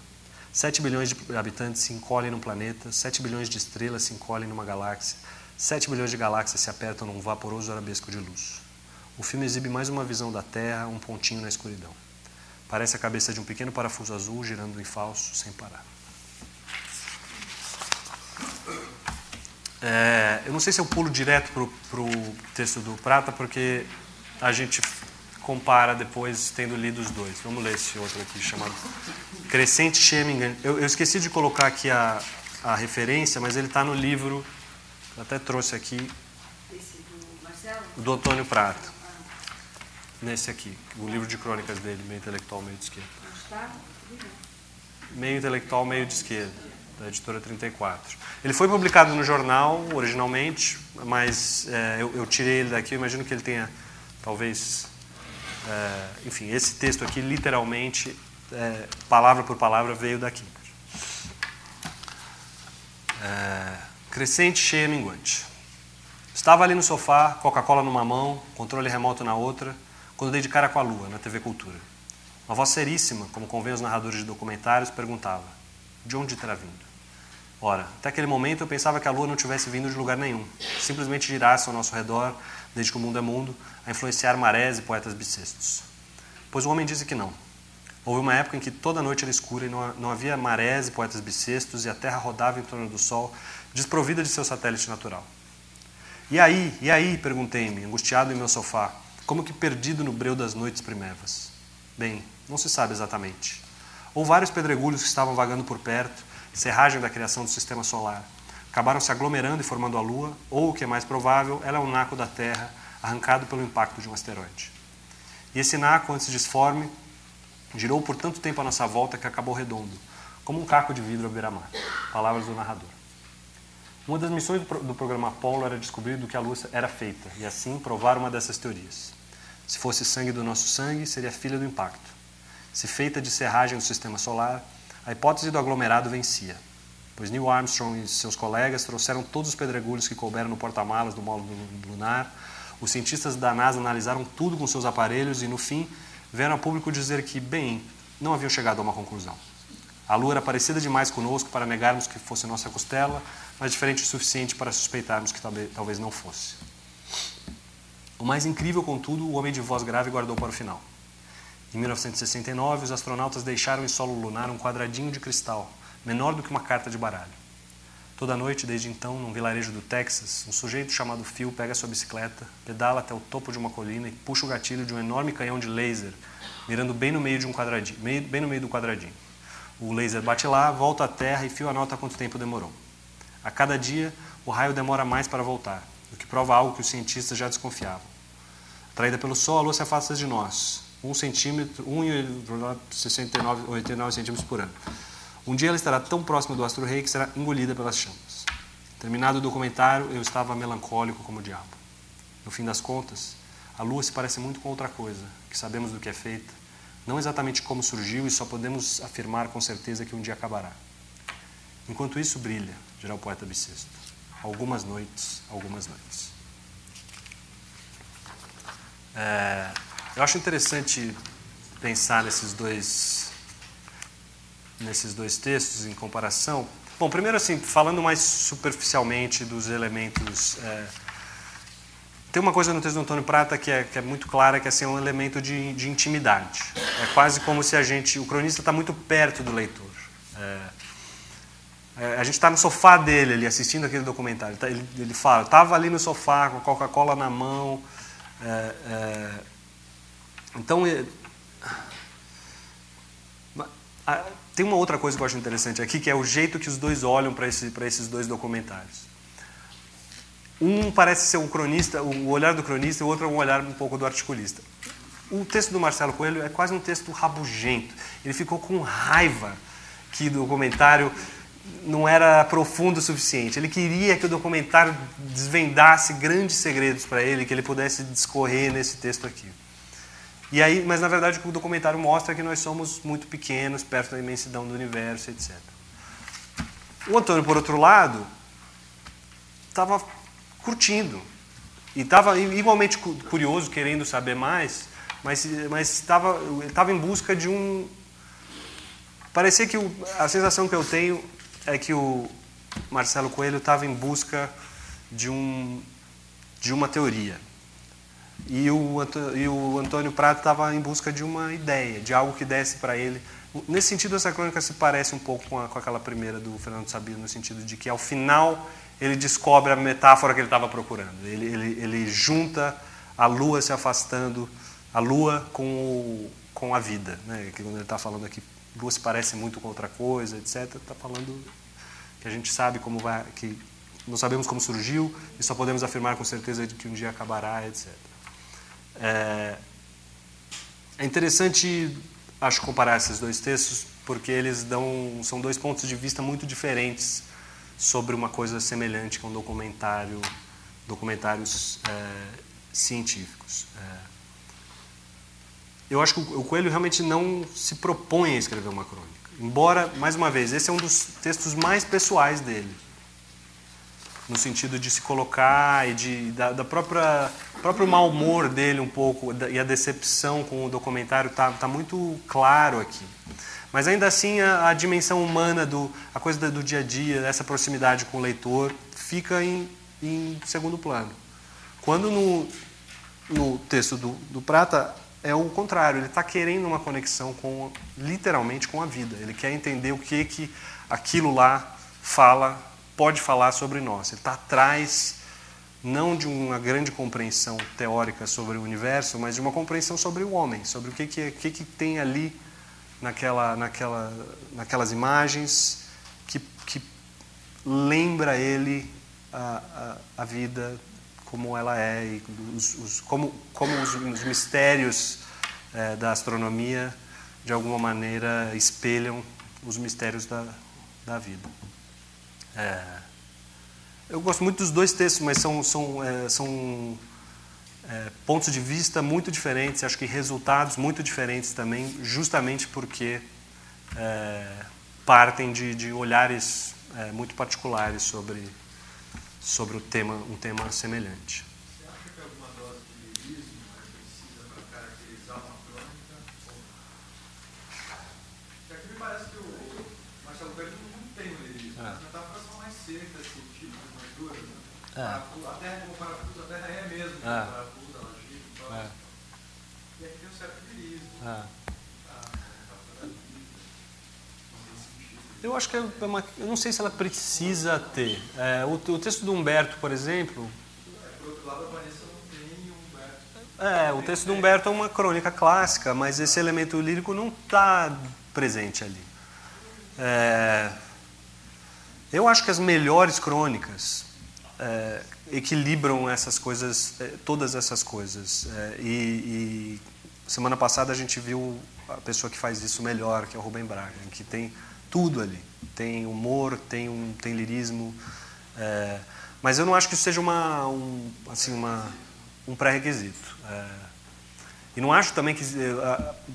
7 bilhões de habitantes se encolhem num planeta, 7 bilhões de estrelas se encolhem numa galáxia, 7 bilhões de galáxias se apertam num vaporoso arabesco de luz. O filme exibe mais uma visão da Terra, um pontinho na escuridão. Parece a cabeça de um pequeno parafuso azul girando em falso, sem parar. Eu não sei se eu pulo direto para o texto do Prata, porque a gente compara depois, tendo lido os dois. Vamos ler esse outro aqui, chamado Crescente Cheia-me-engane. Eu esqueci de colocar aqui a referência, mas ele está no livro, eu até trouxe aqui,
Esse do Marcelo?
do Antônio Prata. Nesse aqui, o livro de crônicas dele, meio intelectual, meio de esquerda.
Está?
Meio intelectual, meio de esquerda, da editora 34. Ele foi publicado no jornal, originalmente, mas eu tirei ele daqui, eu imagino que ele tenha, talvez... enfim, esse texto aqui, literalmente, palavra por palavra, veio daqui. Crescente, cheia, minguante. Estava ali no sofá, Coca-Cola numa mão, controle remoto na outra, quando dei de cara com a Lua, na TV Cultura. Uma voz seríssima, como convém os narradores de documentários, perguntava: de onde terá vindo? Ora, até aquele momento eu pensava que a Lua não tivesse vindo de lugar nenhum, simplesmente girasse ao nosso redor, desde que o mundo é mundo, a influenciar marés e poetas bissextos. Pois o homem disse que não. Houve uma época em que toda noite era escura e não havia marés e poetas bissextos e a Terra rodava em torno do Sol, desprovida de seu satélite natural. E aí, perguntei-me, angustiado em meu sofá, como que perdido no breu das noites primevas. Bem, não se sabe exatamente. Ou vários pedregulhos que estavam vagando por perto, serragem da criação do sistema solar, acabaram se aglomerando e formando a Lua, ou, o que é mais provável, ela é um naco da Terra, arrancado pelo impacto de um asteroide. E esse naco, antes disforme, girou por tanto tempo à nossa volta que acabou redondo, como um caco de vidro à beira-mar. Palavras do narrador. Uma das missões do programa Apollo era descobrir do que a Lua era feita, e assim provar uma dessas teorias. Se fosse sangue do nosso sangue, seria filha do impacto. Se feita de serragem do sistema solar, a hipótese do aglomerado vencia, pois Neil Armstrong e seus colegas trouxeram todos os pedregulhos que couberam no porta-malas do módulo lunar, os cientistas da NASA analisaram tudo com seus aparelhos e, no fim, vieram a público dizer que, bem, não haviam chegado a uma conclusão. A Lua era parecida demais conosco para negarmos que fosse nossa costela, mas diferente o suficiente para suspeitarmos que talvez não fosse. O mais incrível, contudo, o homem de voz grave guardou para o final. Em 1969, os astronautas deixaram em solo lunar um quadradinho de cristal, menor do que uma carta de baralho. Toda noite, desde então, num vilarejo do Texas, um sujeito chamado Phil pega sua bicicleta, pedala até o topo de uma colina e puxa o gatilho de um enorme canhão de laser, mirando bem no meio de um quadradinho, bem no meio do quadradinho. O laser bate lá, volta à Terra e Phil anota quanto tempo demorou. A cada dia, o raio demora mais para voltar, o que prova algo que os cientistas já desconfiavam. Atraída pelo Sol, a Lua se afasta de nós, 1,89 centímetros por ano. Um dia ela estará tão próxima do astro-rei que será engolida pelas chamas. Terminado o documentário, eu estava melancólico como o diabo. No fim das contas, a Lua se parece muito com outra coisa, que sabemos do que é feita, não exatamente como surgiu e só podemos afirmar com certeza que um dia acabará. Enquanto isso brilha, dirá o poeta bissexto. Algumas noites, algumas noites. Eu acho interessante pensar nesses dois textos em comparação. Bom, primeiro assim, falando mais superficialmente dos elementos Tem uma coisa no texto do Antônio Prata que é muito clara, que assim, é um elemento de intimidade. É quase como se o cronista está muito perto do leitor. A gente está no sofá dele ali, assistindo aquele documentário. Ele fala, estava ali no sofá com a Coca-Cola na mão. Então, tem uma outra coisa que eu acho interessante aqui, que é o jeito que os dois olham para esses dois documentários. Um parece ser o cronista, o olhar do cronista, e o outro é um olhar um pouco do articulista. O texto do Marcelo Coelho é quase um texto rabugento. Ele ficou com raiva que o documentário não era profundo o suficiente. Ele queria que o documentário desvendasse grandes segredos para ele, que ele pudesse discorrer nesse texto aqui. E aí, mas na verdade o documentário mostra que nós somos muito pequenos, perto da imensidão do universo, etc. O Antônio, por outro lado, estava curtindo. E estava igualmente curioso, querendo saber mais, mas estava em busca de um... Parecia que a sensação que eu tenho é que o Marcelo Coelho estava em busca de uma teoria. E o Antônio Prata estava em busca de uma ideia, de algo que desse para ele. Nesse sentido, essa crônica se parece um pouco com aquela primeira do Fernando Sabino, no sentido de que, ao final, ele descobre a metáfora que ele estava procurando. Ele junta a lua se afastando, a lua com a vida. Né? Que quando ele está falando aqui, lua se parece muito com outra coisa, etc. Está falando que a gente sabe como vai... que não sabemos como surgiu e só podemos afirmar com certeza de que um dia acabará, etc. É interessante, acho, comparar esses dois textos, porque eles são dois pontos de vista muito diferentes sobre uma coisa semelhante com documentários científicos. Eu acho que o Coelho realmente não se propõe a escrever uma crônica. Embora, mais uma vez, esse é um dos textos mais pessoais dele. No sentido de se colocar e da próprio mau humor dele um pouco, e a decepção com o documentário está muito claro aqui. Mas ainda assim a dimensão humana, a coisa do dia a dia, essa proximidade com o leitor, fica em segundo plano. Quando no texto do Prata é o contrário, ele está querendo uma conexão literalmente com a vida. Ele quer entender o que aquilo lá pode falar sobre nós. Ele está atrás, não de uma grande compreensão teórica sobre o universo, mas de uma compreensão sobre o homem, sobre o que tem ali naquelas imagens que lembra ele a vida como ela é, e como os mistérios da astronomia, de alguma maneira, espelham os mistérios da vida. Eu gosto muito dos dois textos, mas são pontos de vista muito diferentes, acho que resultados muito diferentes também, justamente porque partem de olhares muito particulares sobre um tema semelhante.
Você acha que alguma dose de lirismo é precisa para caracterizar uma crônica? Porque aqui me parece que o Marcelo Coelho não tem o lirismo. As metáforas são mais secas, científicas, mais duras. Né? A Terra como parafuso, a Terra é mesmo como parafuso, ela gira e tal. E aqui tem um certo lirismo.
Eu acho que eu não sei se ela precisa ter. O texto do Humberto, por exemplo...
Por outro lado, a Vanessa não tem Humberto.
O texto do Humberto é uma crônica clássica, mas esse elemento lírico não está presente ali. Eu acho que as melhores crônicas equilibram essas coisas, todas essas coisas. E semana passada a gente viu a pessoa que faz isso melhor, que é o Rubem Braga, que tem tudo ali. Tem humor, tem lirismo. Mas eu não acho que isso seja um pré-requisito. E não acho também que...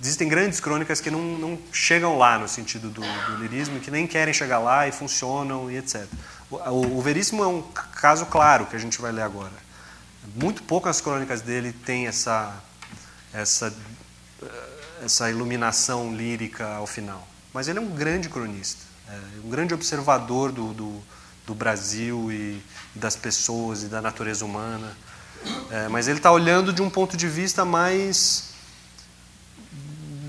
existem grandes crônicas que não chegam lá no sentido do lirismo, que nem querem chegar lá e funcionam e etc. O Veríssimo é um caso claro que a gente vai ler agora. Muito poucas crônicas dele têm essa iluminação lírica ao final. Mas ele é um grande cronista, um grande observador do Brasil e das pessoas e da natureza humana. Mas ele está olhando de um ponto de vista mais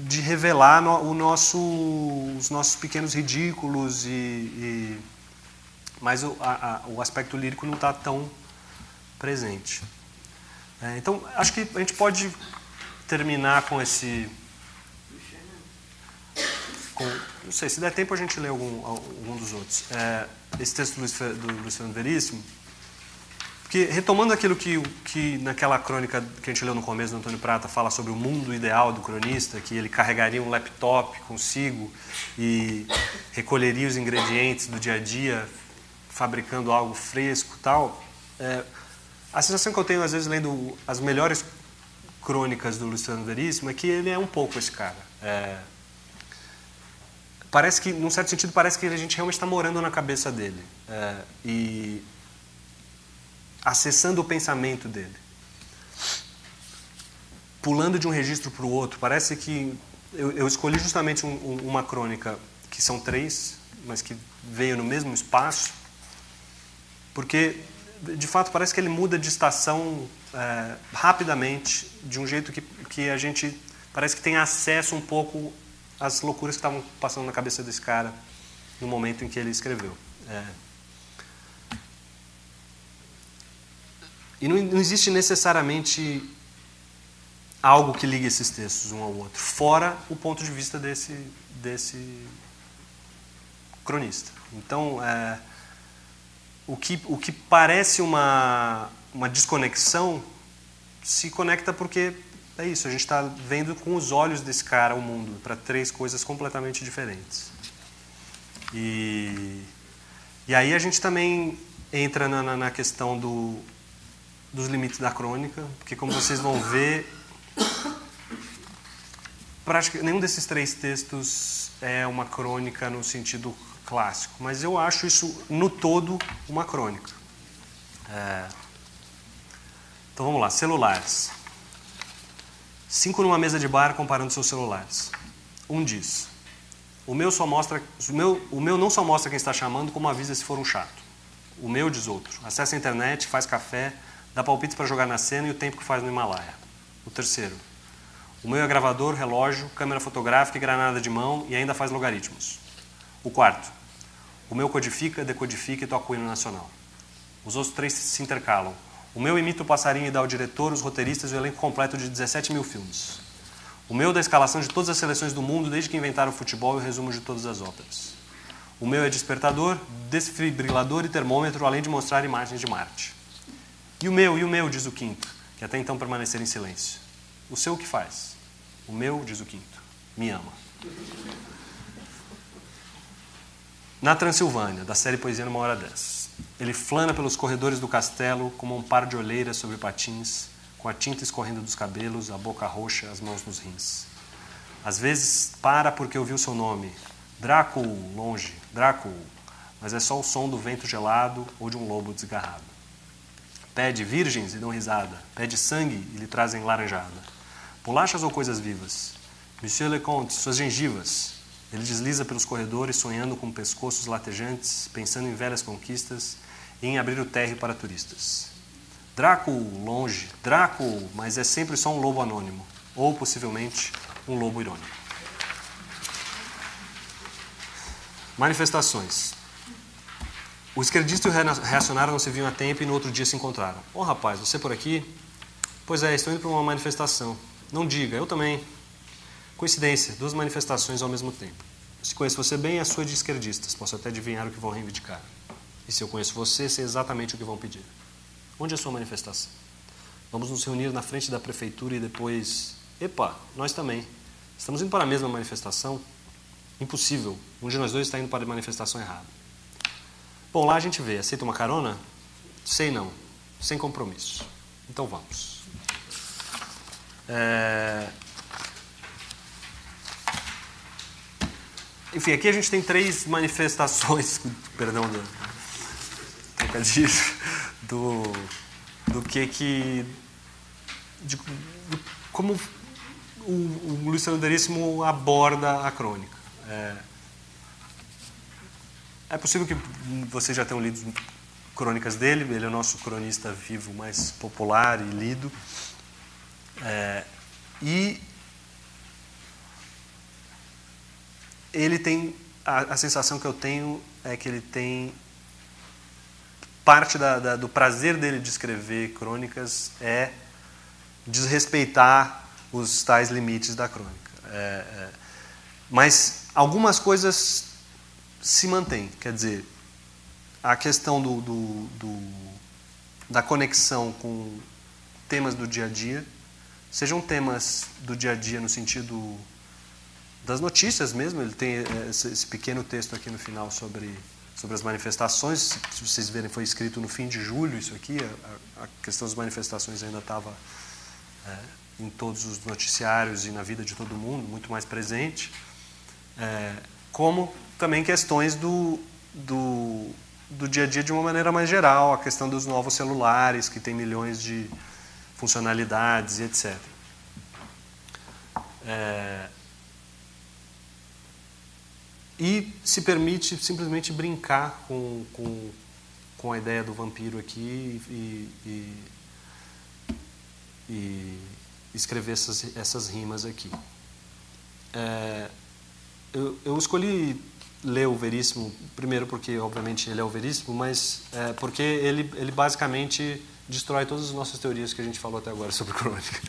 de revelar os nossos pequenos ridículos, mas o aspecto lírico não está tão presente. Então, acho que a gente pode terminar com esse... não sei, se der tempo a gente lê algum dos outros. Esse texto do Luiz Fernando Veríssimo, porque retomando aquilo que naquela crônica que a gente leu no começo do Antônio Prata fala sobre o mundo ideal do cronista, que ele carregaria um laptop consigo e recolheria os ingredientes do dia a dia, fabricando algo fresco e tal. A sensação que eu tenho, às vezes, lendo as melhores crônicas do Luiz Fernando Veríssimo é que ele é um pouco esse cara. Parece que, num certo sentido, parece que a gente realmente está morando na cabeça dele. E acessando o pensamento dele. Pulando de um registro para o outro. Parece que... Eu escolhi justamente uma crônica, que são 3, mas que veio no mesmo espaço, porque, de fato, parece que ele muda de estação rapidamente, de um jeito que a gente parece que tem acesso um pouco às loucuras que estavam passando na cabeça desse cara no momento em que ele escreveu. E não existe necessariamente algo que ligue esses textos um ao outro, fora o ponto de vista desse cronista. Então, o que parece uma desconexão se conecta porque é isso, a gente está vendo com os olhos desse cara o mundo, para 3 coisas completamente diferentes. E aí a gente também entra na questão dos limites da crônica, porque, como vocês vão ver, nenhum desses 3 textos é uma crônica no sentido clássico, mas eu acho isso, no todo, uma crônica. Então vamos lá, celulares. 5 numa mesa de bar comparando seus celulares. Um diz: o meu não só mostra quem está chamando, como avisa se for um chato. O meu, diz outro, acessa a internet, faz café, dá palpites para jogar na cena e o tempo que faz no Himalaia. O terceiro: o meu é gravador, relógio, câmera fotográfica e granada de mão e ainda faz logaritmos. O quarto: o meu codifica, decodifica e toca o hino nacional. Os outros 3 se intercalam. O meu imita o passarinho e dá ao diretor, os roteiristas e o elenco completo de 17 mil filmes. O meu da escalação de todas as seleções do mundo desde que inventaram o futebol e o resumo de todas as óperas. O meu é despertador, desfibrilador e termômetro, além de mostrar imagens de Marte. E o meu, diz o quinto, que até então permaneceram em silêncio. O seu o que faz? O meu, diz o quinto, me ama. Na Transilvânia, da série Poesia numa Hora Dessas. Ele flana pelos corredores do castelo como um par de olheiras sobre patins, com a tinta escorrendo dos cabelos, a boca roxa, as mãos nos rins. Às vezes para porque ouviu seu nome. Drácula, longe, Drácula, mas é só o som do vento gelado ou de um lobo desgarrado. Pede virgens e dão risada. Pede sangue e lhe trazem laranjada. Bolachas ou coisas vivas? Monsieur Leconte, suas gengivas. Ele desliza pelos corredores, sonhando com pescoços latejantes, pensando em velhas conquistas e em abrir o térreo para turistas. Drácula, longe, Drácula, mas é sempre só um lobo anônimo, ou possivelmente um lobo irônico. Manifestações. O esquerdista e o reacionário não se viam a tempo e no outro dia se encontraram. Ô rapaz, você por aqui? Pois é, estou indo para uma manifestação. Não diga, eu também. Coincidência, 2 manifestações ao mesmo tempo. Se conheço você bem, é a sua de esquerdistas. Posso até adivinhar o que vão reivindicar. E se eu conheço você, sei exatamente o que vão pedir. Onde é a sua manifestação? Vamos nos reunir na frente da prefeitura e depois... Epa, nós também. Estamos indo para a mesma manifestação? Impossível. Um de nós 2 está indo para a manifestação errada. Bom, lá a gente vê. Aceita uma carona? Sei não. Sem compromisso. Então vamos. Enfim, aqui a gente tem 3 manifestações, perdão do trocadilho, de como o Luiz Fernando Veríssimo aborda a crônica. É possível que vocês já tenham lido crônicas dele. Ele é o nosso cronista vivo mais popular e lido. E ele tem... A sensação que eu tenho é que ele tem... Parte do prazer dele de escrever crônicas é desrespeitar os tais limites da crônica. Mas algumas coisas se mantêm. Quer dizer, a questão da conexão com temas do dia a dia, sejam temas do dia a dia no sentido das notícias mesmo. Ele tem esse pequeno texto aqui no final sobre as manifestações. Se vocês verem, foi escrito no fim de julho isso aqui. A questão das manifestações ainda estava em todos os noticiários e na vida de todo mundo, muito mais presente. Como também questões do dia a dia de uma maneira mais geral, a questão dos novos celulares, que tem milhões de funcionalidades e etc. E se permite simplesmente brincar com a ideia do vampiro aqui e escrever essas rimas aqui. Eu escolhi ler o Veríssimo, primeiro porque, obviamente, ele é o Veríssimo, mas porque ele basicamente destrói todas as nossas teorias que a gente falou até agora sobre crônica.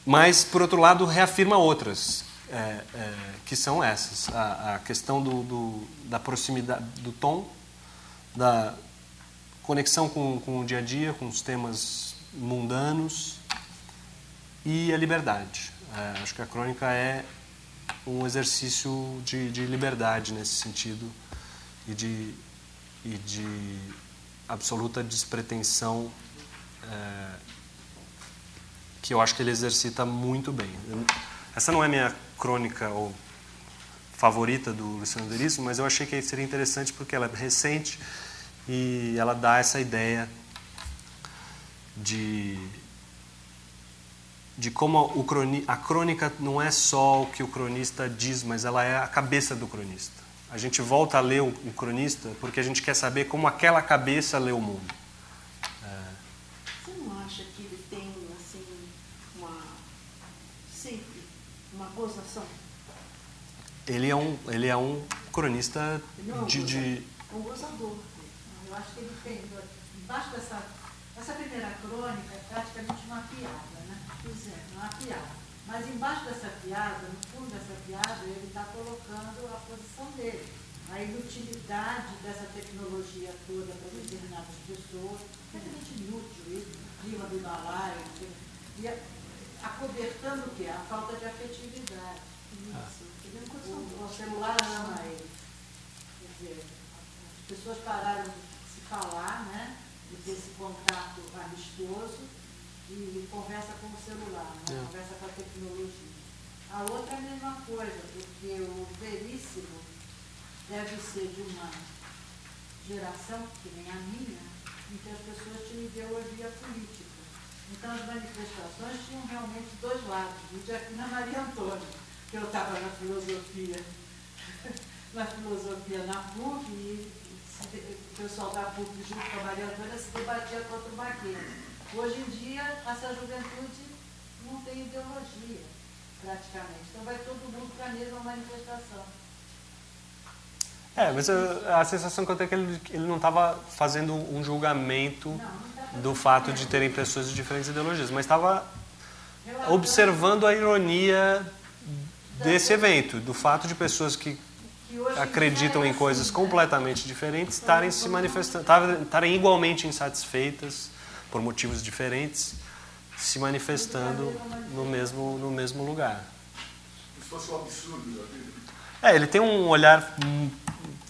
Mas, por outro lado, reafirma outras, que são essas. A questão da proximidade, do tom, da conexão com o dia a dia, com os temas mundanos e a liberdade. Acho que a crônica é um exercício de liberdade nesse sentido e de absoluta despretensão, que eu acho que ele exercita muito bem. Essa não é minha crônica favorita do Luciano Veríssimo, mas eu achei que seria interessante porque ela é recente e ela dá essa ideia de como a crônica não é só o que o cronista diz, mas ela é a cabeça do cronista. A gente volta a ler o cronista porque a gente quer saber como aquela cabeça lê o mundo.
Você não acha que ele tem, assim, sempre uma gozação?
Ele é um cronista
um gozador. Eu acho que ele tem, embaixo essa primeira crônica é praticamente uma piada, né? Uma piada. Mas embaixo dessa piada, no fundo dessa piada, ele está colocando a posição dele, a inutilidade dessa tecnologia toda para determinadas pessoas, completamente inútil, clima do Himalaia, e acobertando o quê? A falta de afetividade. O celular ama ele. Quer dizer, as pessoas pararam de se falar, né? De ter esse contato amistoso e conversa com o celular, né? Conversa com a tecnologia. A outra é a mesma coisa, porque o Veríssimo deve ser de uma geração, que nem a minha, em que as pessoas tinham ideologia política. Então as manifestações tinham realmente dois lados. No dia aqui na Maria Antônia, que eu estava na filosofia na PUC, e o pessoal da PUC junto com a Maria Antônia se debatia contra o Baqueiro. Hoje em dia, essa juventude não tem ideologia, praticamente. Então vai todo mundo para a mesma manifestação.
Mas a sensação que eu tenho é que ele não estava fazendo um julgamento do fato de terem pessoas de diferentes ideologias, mas estava observando a ironia desse evento, do fato de pessoas que acreditam em coisas completamente diferentes estarem se manifestando, estarem igualmente insatisfeitas por motivos diferentes, se manifestando no mesmo lugar.
Se fosse um absurdo da vida.
Ele tem um olhar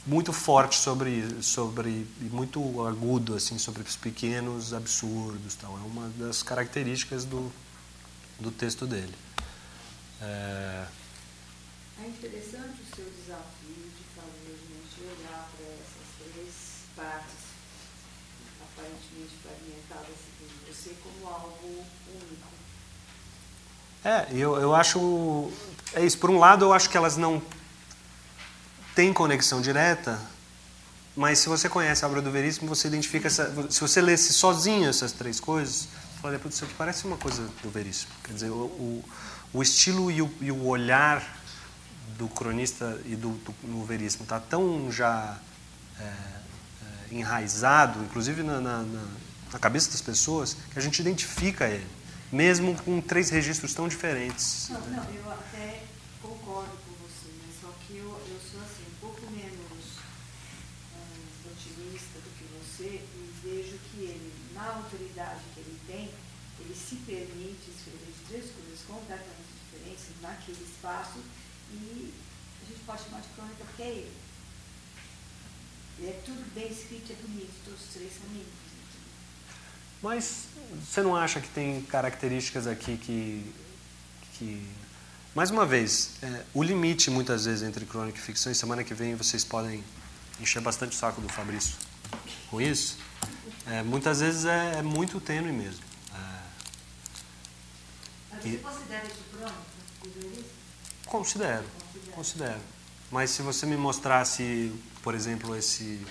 muito forte sobre muito agudo assim sobre os pequenos absurdos, tal. É uma das características do texto dele.
É interessante o seu desafio de fazer a gente olhar para essas três partes aparentemente fragmentadas de você como algo único.
Eu acho... isso. Por um lado, eu acho que elas não têm conexão direta, Mas se você conhece a obra do Veríssimo, você identifica... se você lesse sozinho essas três coisas, você fala, putz, isso aqui parece uma coisa do Veríssimo. Quer dizer, o estilo e o olhar do cronista e do Veríssimo está tão já enraizado, inclusive na cabeça das pessoas, que a gente identifica ele, mesmo com três registros tão diferentes.
Não, eu até concordo com você, mas só que eu sou assim, um pouco menos otimista do que você, e vejo que ele, na autoridade que ele tem, ele se permite escrever de três coisas completamente diferentes naquele espaço, e a gente pode chamar de crônica porque é ele. É tudo bem escrito, é bonito, todos os três são lindos.
Mas você não acha que tem características aqui que mais uma vez, o limite muitas vezes entre crônica e ficção, e semana que vem vocês podem encher bastante o saco do Fabrício com isso, muitas vezes é muito tênue mesmo.
Mas você considera isso crônica?
Considero. Mas se você me mostrasse, por exemplo, esse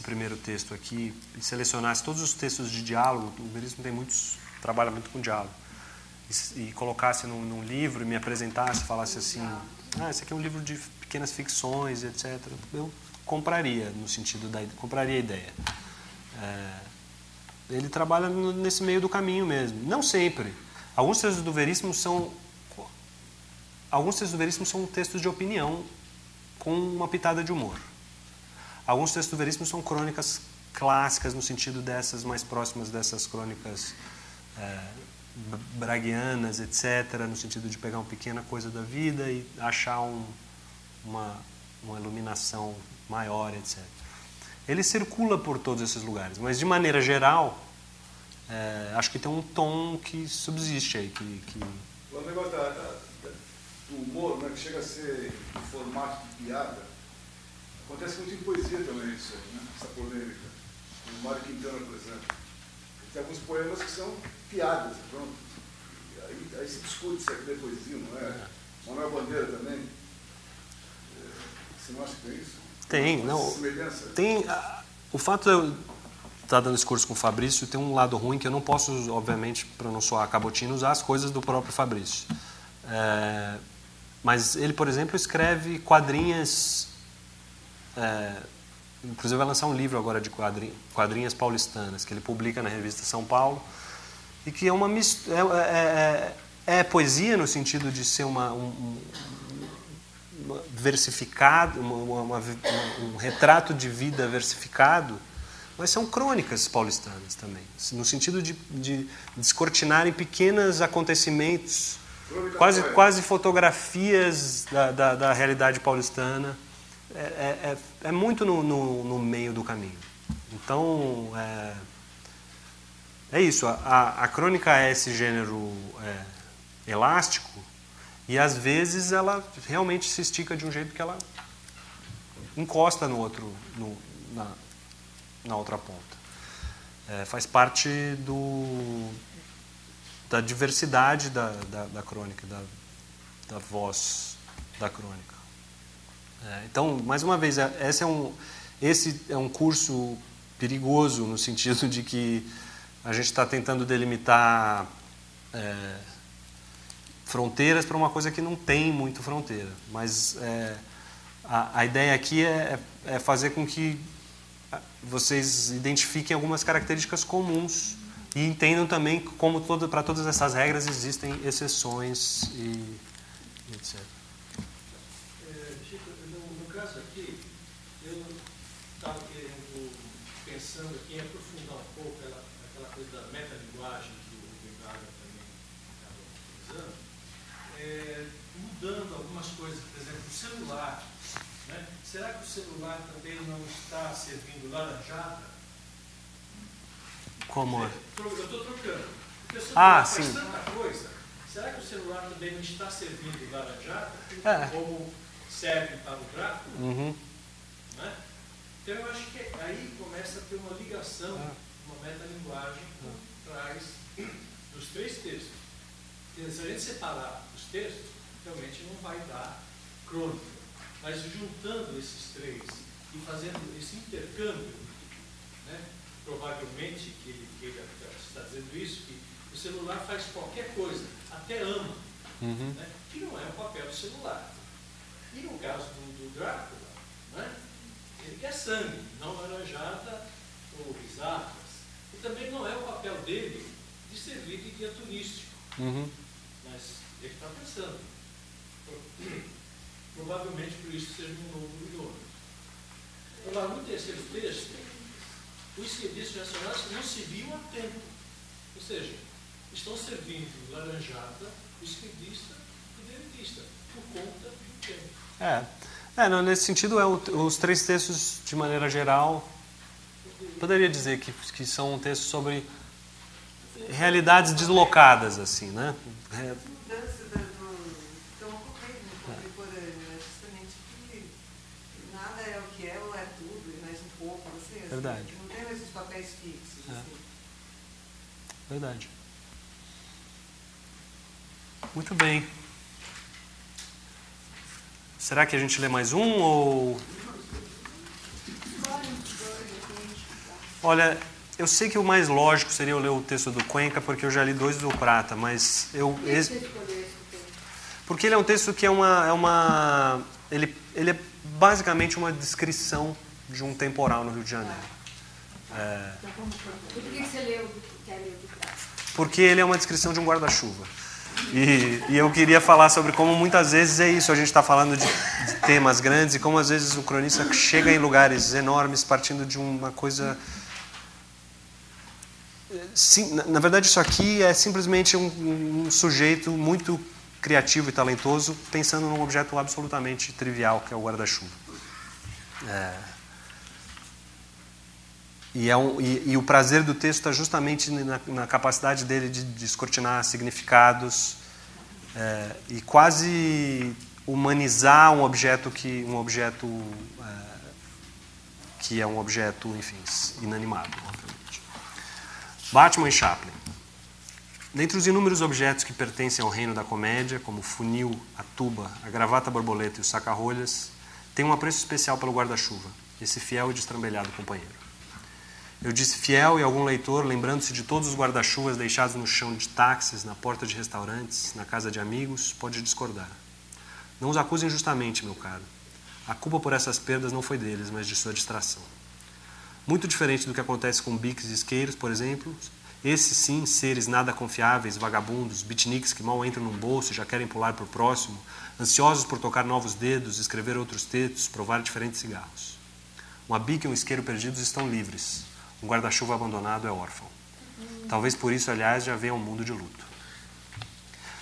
primeiro texto aqui, e selecionasse todos os textos de diálogo, o Veríssimo trabalha muito com diálogo, e colocasse num livro e me apresentasse, falasse assim, esse aqui é um livro de pequenas ficções, etc., eu compraria, no sentido compraria a ideia. Ele trabalha nesse meio do caminho mesmo. Não sempre. Alguns textos do Veríssimo são textos de opinião com uma pitada de humor. Alguns textos do Veríssimo são crônicas clássicas, no sentido dessas mais próximas dessas crônicas braguianas, etc., no sentido de pegar uma pequena coisa da vida e achar uma iluminação maior, etc. Ele circula por todos esses lugares, mas de maneira geral, acho que tem um tom que subsiste aí.
O negócio do humor, né, que chega a ser em formato de piada, acontece muito em poesia também isso, né, essa polêmica. O Mário Quintana, por exemplo, tem alguns poemas que são piadas, pronto. E aí se discute se aquilo é poesia, não é? Manuel Bandeira também. Você não acha que tem isso?
Tem, não. Tem. O fato de eu estar dando esse curso com o Fabrício tem um lado ruim que eu não posso, obviamente, para não soar cabotino, usar as coisas do próprio Fabrício. Mas ele, por exemplo, escreve quadrinhas. Inclusive vai lançar um livro agora de quadrinhas paulistanas, que ele publica na revista São Paulo, e que é uma poesia no sentido de ser versificado, um retrato de vida versificado, mas são crônicas paulistanas também, no sentido de descortinarem pequenos acontecimentos, quase fotografias da realidade paulistana. É muito no meio do caminho. Então, é isso. A crônica é esse gênero elástico, e às vezes ela realmente se estica de um jeito que ela encosta no outro, na outra ponta. Faz parte da diversidade da crônica, da voz da crônica. Então, mais uma vez, esse é um curso perigoso no sentido de que a gente está tentando delimitar fronteiras para uma coisa que não tem muito fronteira. Mas a ideia aqui é fazer com que vocês identifiquem algumas características comuns e entendam também como para todas essas regras existem exceções e etc.
Estava pensando aqui em aprofundar um pouco aquela coisa da metalinguagem que o Braga também estava utilizando, mudando algumas coisas, por exemplo, o celular. Né? Será que o celular também não está servindo laranjada?
Como?
Eu estou trocando. Porque o celular faz
sim.
tanta coisa. Será que o celular também não está servindo laranjada? Como serve para o gráfico?
Uhum.
Né? Então, eu acho que aí começa a ter uma ligação, uma metalinguagem por trás dos três textos. E se a gente separar os textos, realmente não vai dar crônica. Mas juntando esses três e fazendo esse intercâmbio, né? Provavelmente que ele está dizendo isso, que o celular faz qualquer coisa, até ama, né? Que não é o papel do celular. E no caso do Drácula, né? Ele quer sangue, não laranjada ou risadas. E também não é o papel dele de servir de guia turístico. Mas ele está pensando. Provavelmente por isso seja um novo idioma. Agora, no terceiro texto, os esquerdistas nacionais não se viam a tempo. Ou seja, estão servindo laranjada, o esquerdista e o direitista, por conta do tempo.
Não, nesse sentido, os três textos, de maneira geral, poderia dizer que são textos sobre realidades deslocadas, assim, né?
Mudança do ocorrendo contemporâneo, justamente que nada é o que é ou é tudo, e mais um pouco, assim,
Verdade.
Não tem mais os papéis fixos. Assim.
Verdade. Muito bem. Será que a gente lê mais um ou... Olha, eu sei que o mais lógico seria eu ler o texto do Cuenca, porque eu já li 2 do Prata, mas porque ele é um texto que ele é basicamente uma descrição de um temporal no Rio de Janeiro.
Por que você quer ler o do Prata?
Porque ele é uma descrição de um guarda-chuva. E eu queria falar sobre como muitas vezes é isso, a gente está falando de temas grandes e como às vezes o cronista chega em lugares enormes partindo de uma coisa... Sim, na verdade isso aqui é simplesmente um sujeito muito criativo e talentoso pensando num objeto absolutamente trivial que é o guarda-chuva. E o prazer do texto está justamente na capacidade dele de descortinar significados e quase humanizar um objeto que é um objeto, enfim, inanimado, obviamente. Batman e Chaplin. Dentre os inúmeros objetos que pertencem ao reino da comédia, como o funil, a tuba, a gravata borboleta e o saca-rolhas, tem um apreço especial pelo guarda-chuva, esse fiel e destrambelhado companheiro. Eu disse fiel e algum leitor, lembrando-se de todos os guarda-chuvas deixados no chão de táxis, na porta de restaurantes, na casa de amigos, pode discordar. Não os acuse injustamente, meu caro. A culpa por essas perdas não foi deles, mas de sua distração. Muito diferente do que acontece com biques e isqueiros, por exemplo, esses sim, seres nada confiáveis, vagabundos, beatniks que mal entram num bolso e já querem pular para o próximo, ansiosos por tocar novos dedos, escrever outros textos, provar diferentes cigarros. Uma bica e um isqueiro perdidos estão livres. Um guarda-chuva abandonado é órfão. Talvez por isso, aliás, já venha um mundo de luto.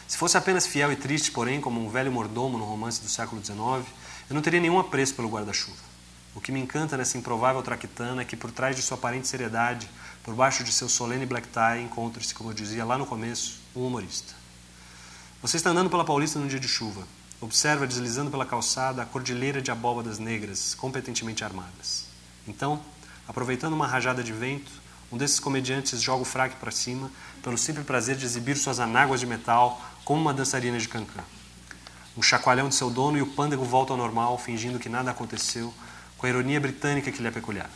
Se fosse apenas fiel e triste, porém, como um velho mordomo no romance do século XIX, eu não teria nenhum apreço pelo guarda-chuva. O que me encanta nessa improvável traquitana é que, por trás de sua aparente seriedade, por baixo de seu solene black tie, encontra-se, como eu dizia lá no começo, um humorista. Você está andando pela Paulista num dia de chuva. Observa, deslizando pela calçada, a cordilheira de abóbadas negras, competentemente armadas. Então, aproveitando uma rajada de vento, um desses comediantes joga o fraque para cima, pelo simples prazer de exibir suas anáguas de metal como uma dançarina de cancã. Um chacoalhão de seu dono e o pândego volta ao normal, fingindo que nada aconteceu, com a ironia britânica que lhe é peculiar.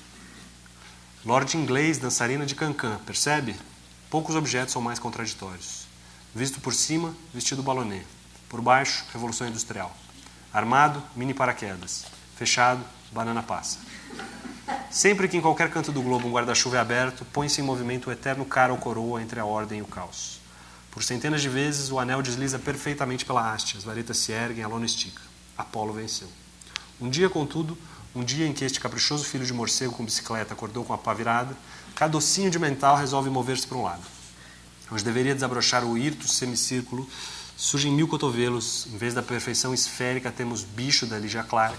Lord inglês, dançarina de cancã, percebe? Poucos objetos são mais contraditórios. Visto por cima, vestido balonê. Por baixo, revolução industrial. Armado, mini paraquedas. Fechado, banana passa. Sempre que em qualquer canto do globo um guarda-chuva é aberto, põe-se em movimento o eterno cara ou coroa entre a ordem e o caos. Por centenas de vezes, o anel desliza perfeitamente pela haste, as varetas se erguem, a lona estica. Apolo venceu. Um dia, contudo, um dia em que este caprichoso filho de morcego com bicicleta acordou com a pá virada, cada docinho de mental resolve mover-se para um lado. Onde deveria desabrochar o hirto semicírculo, surgem 1000 cotovelos, em vez da perfeição esférica temos bicho da Lygia Clark,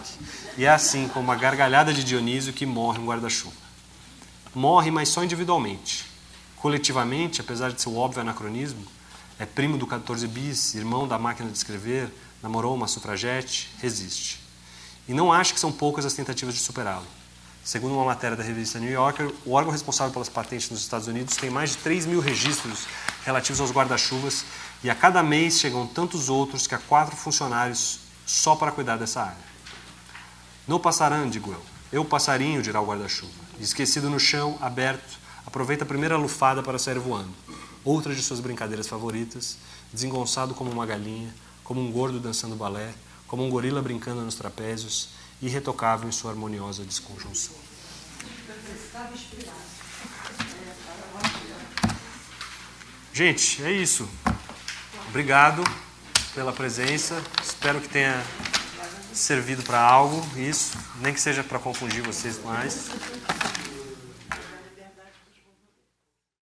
e é assim, com uma gargalhada de Dionísio, que morre um guarda-chuva. Morre, mas só individualmente. Coletivamente, apesar de seu óbvio anacronismo, é primo do 14 bis, irmão da máquina de escrever, namorou uma sufragete, resiste. E não acho que são poucas as tentativas de superá-lo. Segundo uma matéria da revista New Yorker, o órgão responsável pelas patentes nos Estados Unidos tem mais de 3.000 registros relativos aos guarda-chuvas e a cada mês chegam tantos outros que há 4 funcionários só para cuidar dessa área. Não passarão, digo eu. Eu, passarinho, dirá o guarda-chuva. Esquecido no chão, aberto, aproveita a primeira lufada para sair voando. Outra de suas brincadeiras favoritas, desengonçado como uma galinha, como um gordo dançando balé, como um gorila brincando nos trapézios, irretocável em sua harmoniosa desconjunção. Gente, é isso. Obrigado pela presença. Espero que tenha servido para algo, isso, nem que seja para confundir vocês mais.